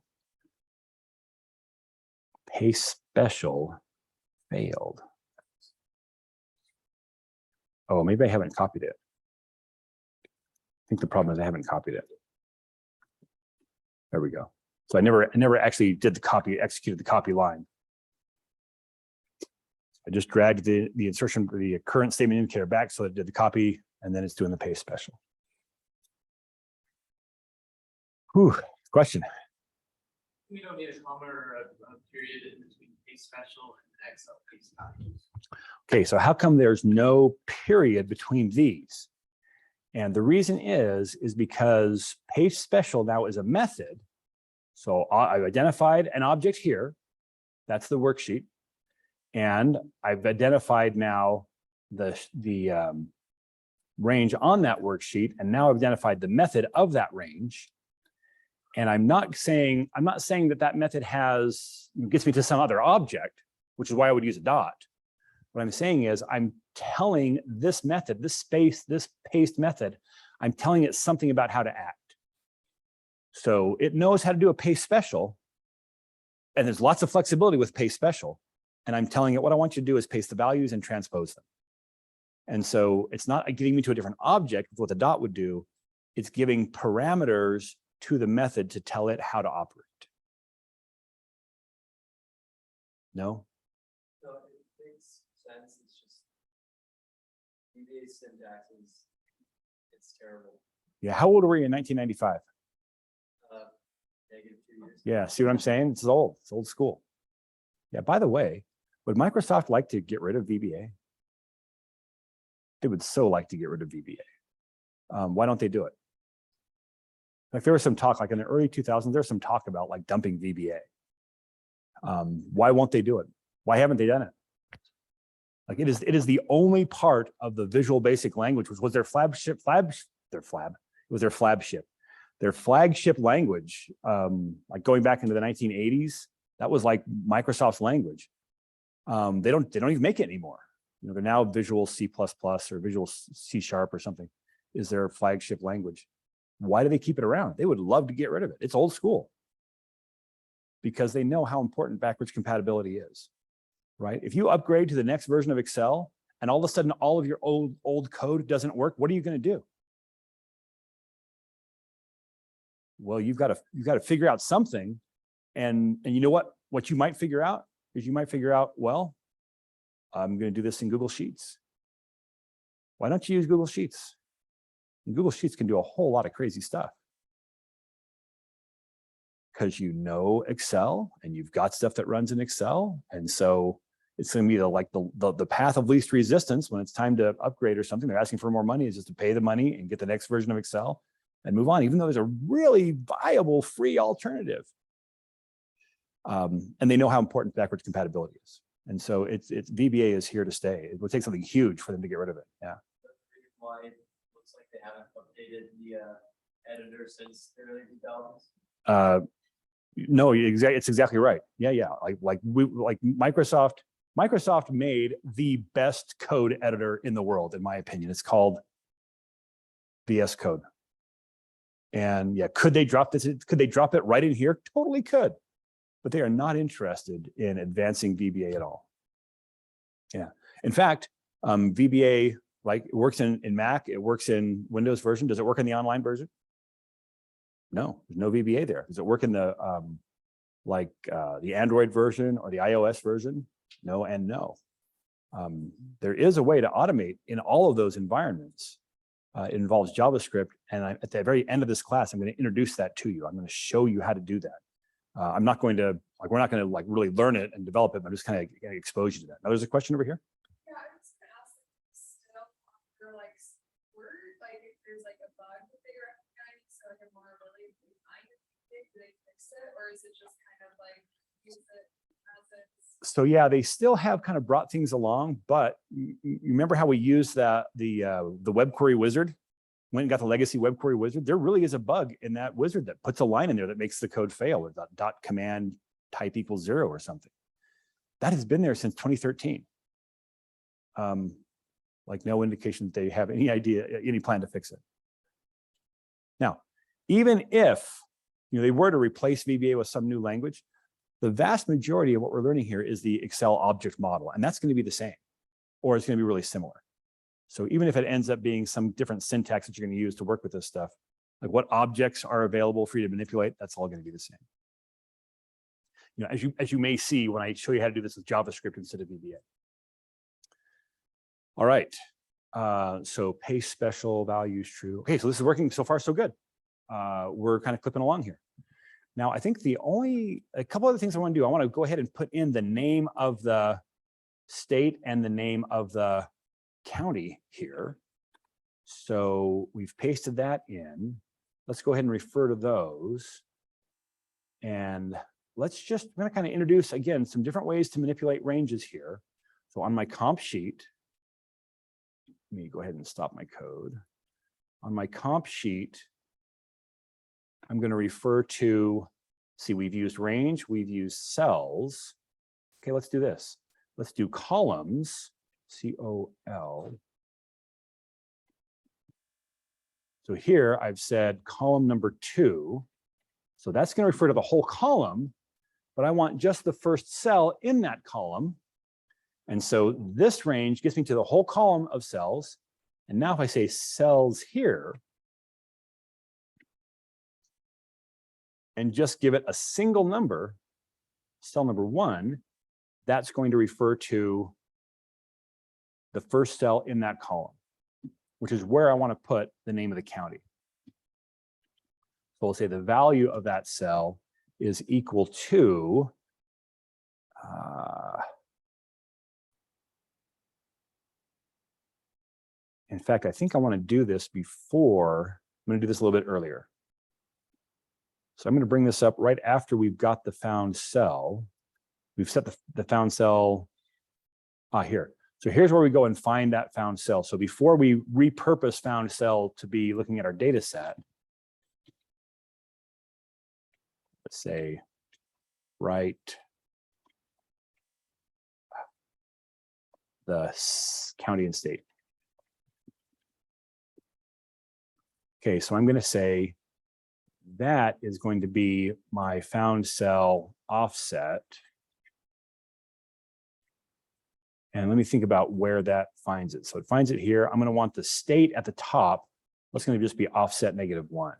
Paste special failed. Oh, maybe I haven't copied it. I think the problem is I haven't copied it. There we go. So I never actually did the copy, executed the copy line. I just dragged the insertion, the current statement indicator back so it did the copy, and then it's doing the paste special. Whew, question. We don't need a comma or a period in between paste paste special and Excel paste values. Okay, so how come there's no period between these? And the reason is because paste special now is a method. So I've identified an object here. That's the worksheet. And I've identified now the range on that worksheet. And now I've identified the method of that range. And I'm not saying that that method gets me to some other object, which is why I would use a dot. What I'm saying is I'm telling this method, this paste method, I'm telling it something about how to act. So it knows how to do a paste special, and there's lots of flexibility with paste special. And I'm telling it what I want you to do is paste the values and transpose them. And so it's not getting me to a different object with what the dot would do. It's giving parameters to the method to tell it how to operate. No? So it makes sense. It's just VBA syntax it's terrible. Yeah, how old were you in 1995? -2 years. Yeah, see what I'm saying? It's old school. Yeah, by the way, would Microsoft like to get rid of VBA? They would so like to get rid of VBA. Why don't they do it? Like there was some talk, like in the early 2000s, there's some talk about like dumping VBA. Why won't they do it? Why haven't they done it? Like it is the only part of the Visual Basic language, which was their flagship language, like going back into the 1980s. That was like Microsoft's language. They don't even make it anymore. You know, they're now Visual C++ or Visual C# or something is their flagship language. Why do they keep it around? They would love to get rid of it. It's old school because they know how important backwards compatibility is, right? If you upgrade to the next version of Excel and all of a sudden all of your old code doesn't work, what are you going to do? Well, you've got to figure out something. And you know what you might figure out is you might figure out, well, I'm going to do this in Google Sheets. Why don't you use Google Sheets? And Google Sheets can do a whole lot of crazy stuff. Because you know Excel and you've got stuff that runs in Excel. And so it's going to be the path of least resistance when it's time to upgrade or something. They're asking for more money is just to pay the money and get the next version of Excel and move on, even though there's a really viable free alternative. And they know how important backwards compatibility is. And so it's VBA is here to stay. It would take something huge for them to get rid of it. Yeah. Why it looks like they haven't updated the editor since the early 2000s. No, it's exactly right. Yeah. Like Microsoft made the best code editor in the world, in my opinion. It's called VS Code. And yeah, could they drop this? Could they drop it right in here? Totally could. But they are not interested in advancing VBA at all. Yeah. In fact, VBA, like it works in Mac, it works in Windows version. Does it work in the online version? No, there's no VBA there. Does it work in the the Android version or the iOS version? No and no. There is a way to automate in all of those environments. It involves JavaScript, and at the very end of this class, I'm going to introduce that to you. I'm going to show you how to do that. I'm not going to we're not going to really learn it and develop it, but I'm just kind of going to expose you to that. Now, there's a question over here. Yeah, I was gonna ask still for Word, if there's a bug that they recognize, so they're more really behind it, do they fix it, or is it just kind of use it as it's? So yeah, they still have kind of brought things along, but you remember how we used the web query wizard? Went and got the legacy web query wizard. There really is a bug in that wizard that puts a line in there that makes the code fail with dot command type equals 0 or something. That has been there since 2013. No indication that they have any idea, any plan to fix it. Now, even if they were to replace VBA with some new language, the vast majority of what we're learning here is the Excel object model, and that's going to be the same, or it's going to be really similar. So even if it ends up being some different syntax that you're going to use to work with this stuff, like what objects are available for you to manipulate, that's all going to be the same. As you may see when I show you how to do this with JavaScript instead of VBA. All right. So paste special values true. Okay, so this is working so far so good. We're kind of clipping along here. Now, I think a couple other things I want to do. I want to go ahead and put in the name of the state and the name of the county here. So we've pasted that in. Let's go ahead and refer to those. And we're going to kind of introduce, again, some different ways to manipulate ranges here. So on my comp sheet, let me go ahead and stop my code. On my comp sheet, I'm going to refer to, see, we've used range, we've used cells. Okay, let's do this. Let's do columns, C-O-L. So here I've said column number 2. So that's going to refer to the whole column, but I want just the first cell in that column. And so this range gets me to the whole column of cells. And now if I say cells here, and just give it a single number, cell number 1, that's going to refer to the first cell in that column, which is where I want to put the name of the county. So we'll say the value of that cell is equal to, in fact, I think I want to do this before, I'm going to do this a little bit earlier. So I'm going to bring this up right after we've got the found cell. We've set the found cell here. So here's where we go and find that found cell. So before we repurpose found cell to be looking at our data set, let's say write the county and state. Okay, so I'm going to say that is going to be my found cell offset. And let me think about where that finds it. So it finds it here. I'm going to want the state at the top. That's going to just be offset -1.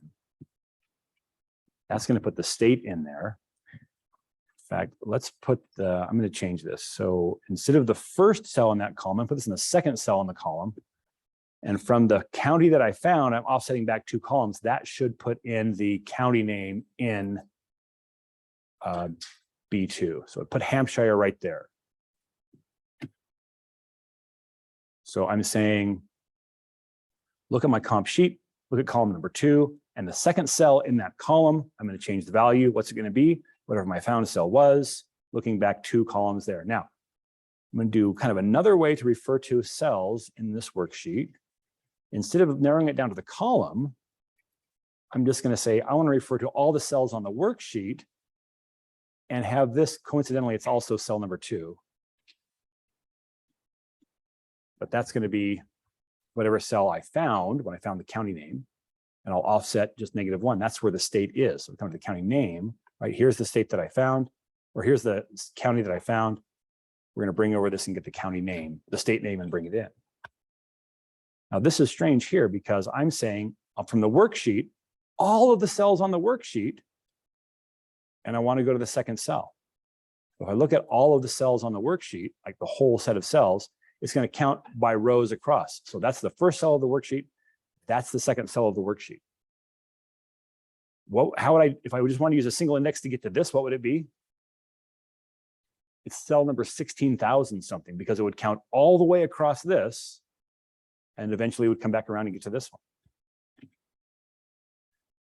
That's going to put the state in there. In fact, let's put I'm going to change this. So instead of the first cell in that column, I'm going to put this in the second cell in the column. And from the county that I found, I'm offsetting back 2 columns. That should put in the county name in B2. So I put Hampshire right there. So I'm saying, look at my comp sheet, look at column number 2, and the second cell in that column, I'm going to change the value. What's it going to be? Whatever my found cell was, looking back 2 columns there. Now, I'm going to do kind of another way to refer to cells in this worksheet. Instead of narrowing it down to the column, I'm just going to say, I want to refer to all the cells on the worksheet and have this, coincidentally, it's also cell number 2. But that's going to be whatever cell I found when I found the county name, and I'll offset just -1. That's where the state is. So come to the county name, right? Here's the state that I found, or here's the county that I found. We're going to bring over this and get the county name, the state name, and bring it in. Now, this is strange here because I'm saying from the worksheet, all of the cells on the worksheet, and I want to go to the second cell. So if I look at all of the cells on the worksheet, like the whole set of cells, it's going to count by rows across. So that's the first cell of the worksheet. That's the second cell of the worksheet. How would I, if I just want to use a single index to get to this, what would it be? It's cell number 16,000 something, because it would count all the way across this, and eventually it would come back around and get to this one.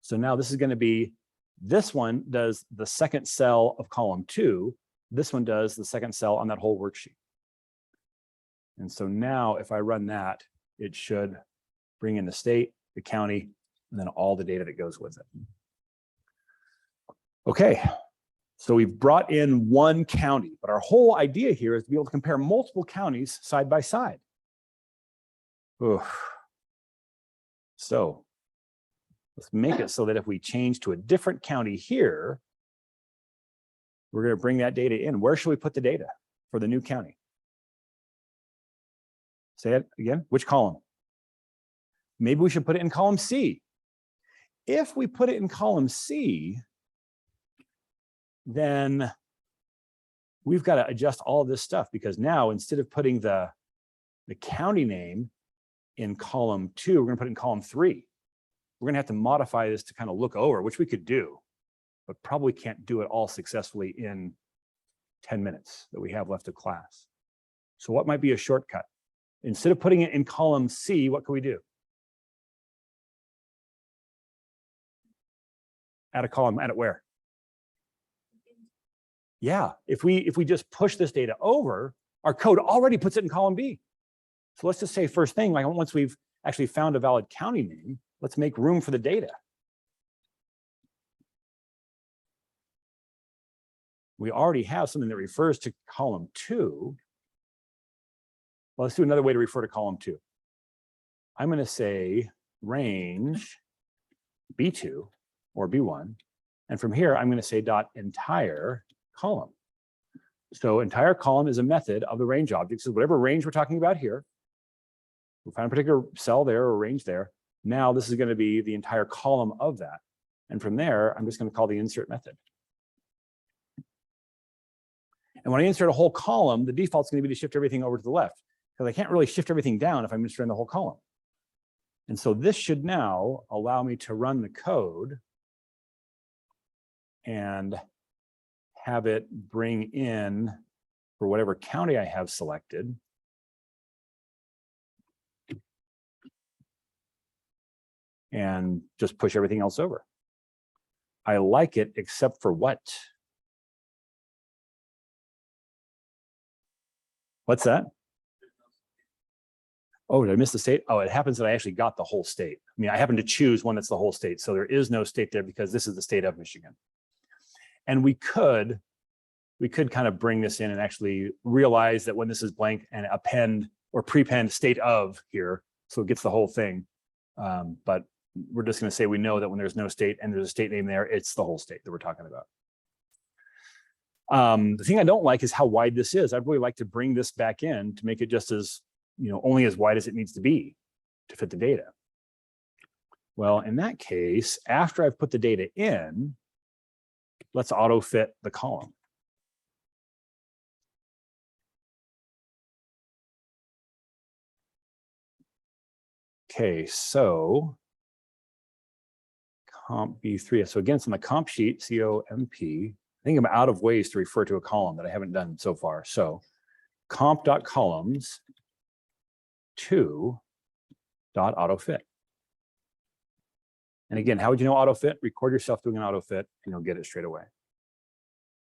So now this is going to be, this one does the second cell of column 2. This one does the second cell on that whole worksheet. And so now if I run that, it should bring in the state, the county, and then all the data that goes with it. Okay, so we've brought in 1 county, but our whole idea here is to be able to compare multiple counties side by side. Oof. So let's make it so that if we change to a different county here, we're going to bring that data in. Where should we put the data for the new county? Say it again. Which column? Maybe we should put it in column C. If we put it in column C, then we've got to adjust all of this stuff, because now instead of putting the county name in column 2, we're going to put it in column 3. We're going to have to modify this to kind of look over, which we could do. but probably can't do it all successfully in 10 minutes that we have left of class. So what might be a shortcut? Instead of putting it in column C, what can we do? Add a column, add it where? Yeah, if we just push this data over, our code already puts it in column B. So let's just say first thing, like once we've actually found a valid county name, let's make room for the data. We already have something that refers to column 2. Well, let's do another way to refer to column 2. I'm going to say range B2 or B1. And from here, I'm going to say dot entire column. So entire column is a method of the range object. So whatever range we're talking about here, we find a particular cell there or range there. Now this is going to be the entire column of that. And from there, I'm just going to call the insert method. And when I insert a whole column, the default is going to be to shift everything over to the left, because I can't really shift everything down if I'm inserting the whole column. And so this should now allow me to run the code and have it bring in, for whatever county I have selected, and just push everything else over. I like it, except for what? What's that? Oh, did I miss the state? Oh, it happens that I actually got the whole state. I mean, I happen to choose one that's the whole state. So there is no state there because this is the state of Michigan. And we could kind of bring this in and actually realize that when this is blank and append or prepend state of here, so it gets the whole thing. But we're just going to say we know that when there's no state and there's a state name there, it's the whole state that we're talking about. The thing I don't like is how wide this is. I'd really like to bring this back in to make it just as, only as wide as it needs to be to fit the data. Well, in that case, after I've put the data in, let's auto fit the column. Okay, so comp B3. So again, it's on the comp sheet, COMP. I think I'm out of ways to refer to a column that I haven't done so far. So comp.columns 2.autofit. And again, how would you know autofit? Record yourself doing an autofit and you'll get it straight away.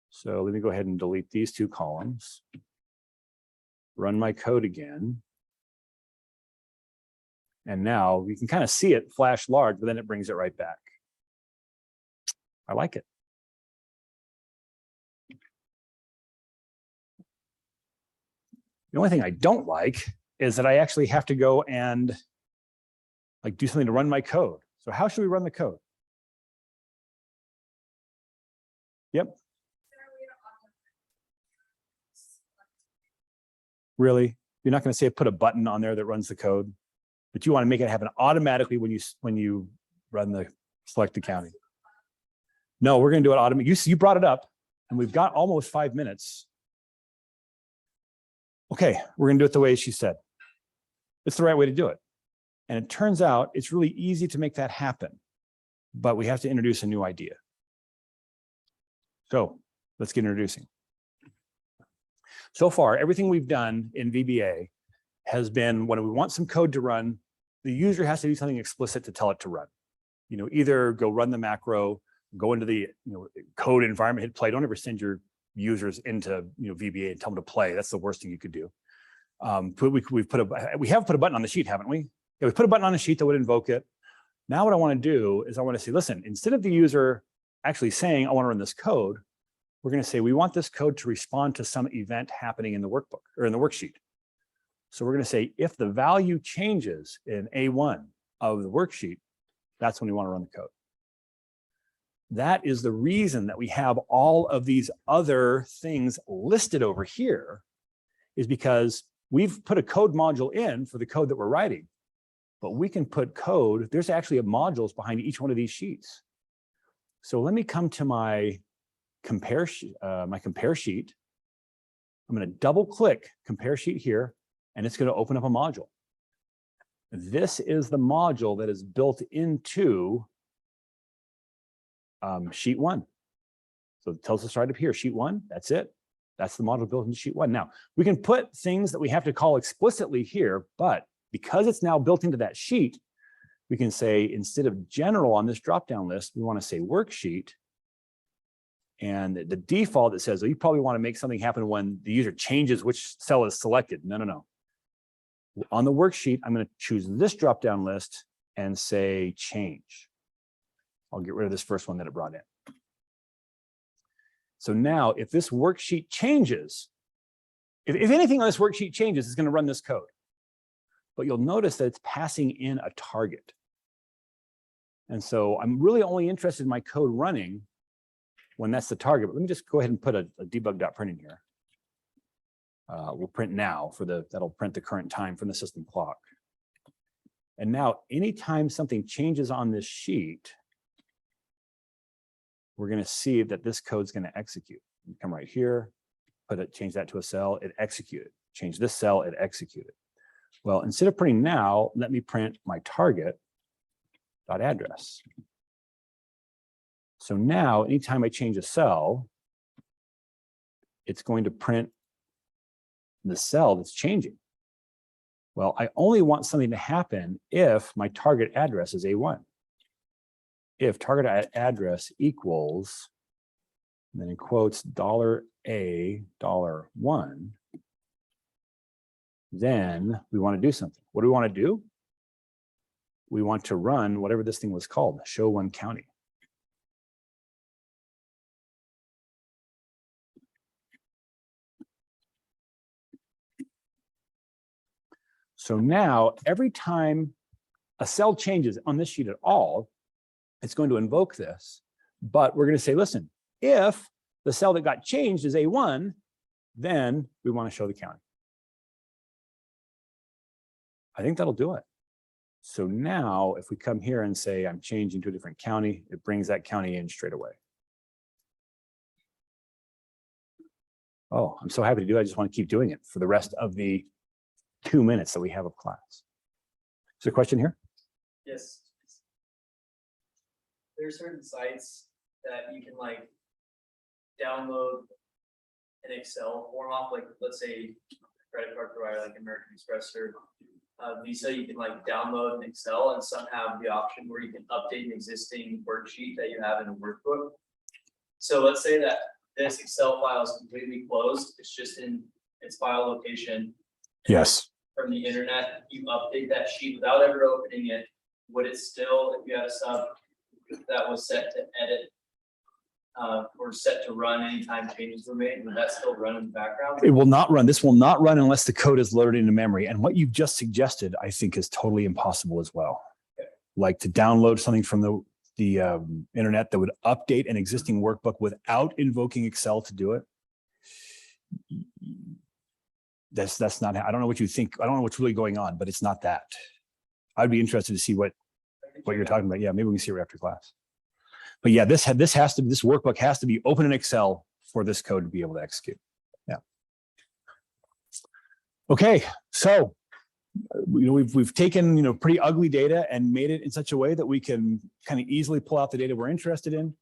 So let me go ahead and delete these 2 columns. Run my code again. And now you can kind of see it flash large, but then it brings it right back. I like it. The only thing I don't like is that I actually have to go and do something to run my code. So how should we run the code? Yep. Really? You're not going to say put a button on there that runs the code, but you want to make it happen automatically when you run the select the county. No, we're going to do it automatically. You brought it up, and we've got almost 5 minutes. Okay, we're going to do it the way she said. It's the right way to do it. And it turns out it's really easy to make that happen, but we have to introduce a new idea. So let's get introducing. So far, everything we've done in VBA has been when we want some code to run, the user has to do something explicit to tell it to run. Either go run the macro, go into the code environment, hit play. Don't ever send your users into VBA and tell them to play. That's the worst thing you could do. We have put a button on the sheet, haven't we? Yeah, we put a button on the sheet that would invoke it. Now what I want to do is I want to say, listen, instead of the user actually saying, I want to run this code, we're going to say, we want this code to respond to some event happening in the workbook or in the worksheet. So we're going to say, if the value changes in A1 of the worksheet, that's when we want to run the code. That is the reason that we have all of these other things listed over here, is because we've put a code module in for the code that we're writing, but we can put code, there's actually modules behind each one of these sheets. So let me come to my compare sheet. I'm going to double click compare sheet here, and it's going to open up a module. This is the module that is built into sheet 1. So it tells us right up here, sheet 1, that's it. That's the module built into sheet 1. Now, we can put things that we have to call explicitly here, but because it's now built into that sheet, we can say, instead of general on this drop-down list, we want to say worksheet. And the default that says, oh, you probably want to make something happen when the user changes which cell is selected. No, no, no. On the worksheet, I'm going to choose this drop-down list and say change. I'll get rid of this first one that it brought in. So now if this worksheet changes, if anything on this worksheet changes, it's going to run this code. But you'll notice that it's passing in a target. And so I'm really only interested in my code running when that's the target. But let me just go ahead and put a debug.print in here. We'll print now that'll print the current time from the system clock. And now anytime something changes on this sheet, we're going to see that this code's going to execute. You come right here, change that to a cell, it executed. Change this cell, it executed. Well, instead of printing now, let me print my target.address. So now, anytime I change a cell, it's going to print the cell that's changing. Well, I only want something to happen if my target address is A1. If target address equals, and then in quotes, $A, $1, then we want to do something. What do we want to do? We want to run whatever this thing was called, show one county. So now, every time a cell changes on this sheet at all, it's going to invoke this, but we're going to say, listen, if the cell that got changed is A1, then we want to show the county. I think that'll do it. So now if we come here and say, I'm changing to a different county, it brings that county in straight away. Oh, I'm so happy to do it. I just want to keep doing it for the rest of the 2 minutes that we have of class. Is there a question here? Yes. There are certain sites that you can like download an Excel form off, like let's say credit card provider like American Express or Visa, you can like download an Excel, and some have the option where you can update an existing worksheet that you have in a workbook. So let's say that this Excel file is completely closed. It's just in its file location. Yes. From the internet, you update that sheet without ever opening it. Would it still, if you had a sub that was set to edit or set to run anytime changes were made, would that still run in the background? It will not run. This will not run unless the code is loaded into memory. And what you've just suggested, I think, is totally impossible as well. Okay. Like to download something from the internet that would update an existing workbook without invoking Excel to do it. That's not, I don't know what you think. I don't know what's really going on, but it's not that. I'd be interested to see what you're talking about. Yeah, maybe we can see it after class. But yeah, this workbook has to be open in Excel for this code to be able to execute. Yeah. Okay, so we've taken pretty ugly data and made it in such a way that we can kind of easily pull out the data we're interested in,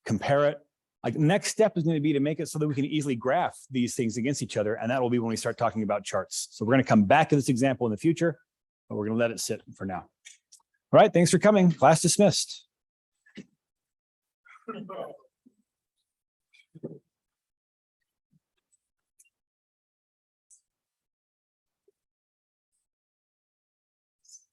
compare it. Like next step is going to be to make it so that we can easily graph these things against each other, and that will be when we start talking about charts. So we're going to come back to this example in the future, but we're going to let it sit for now. All right, thanks for coming. Class dismissed.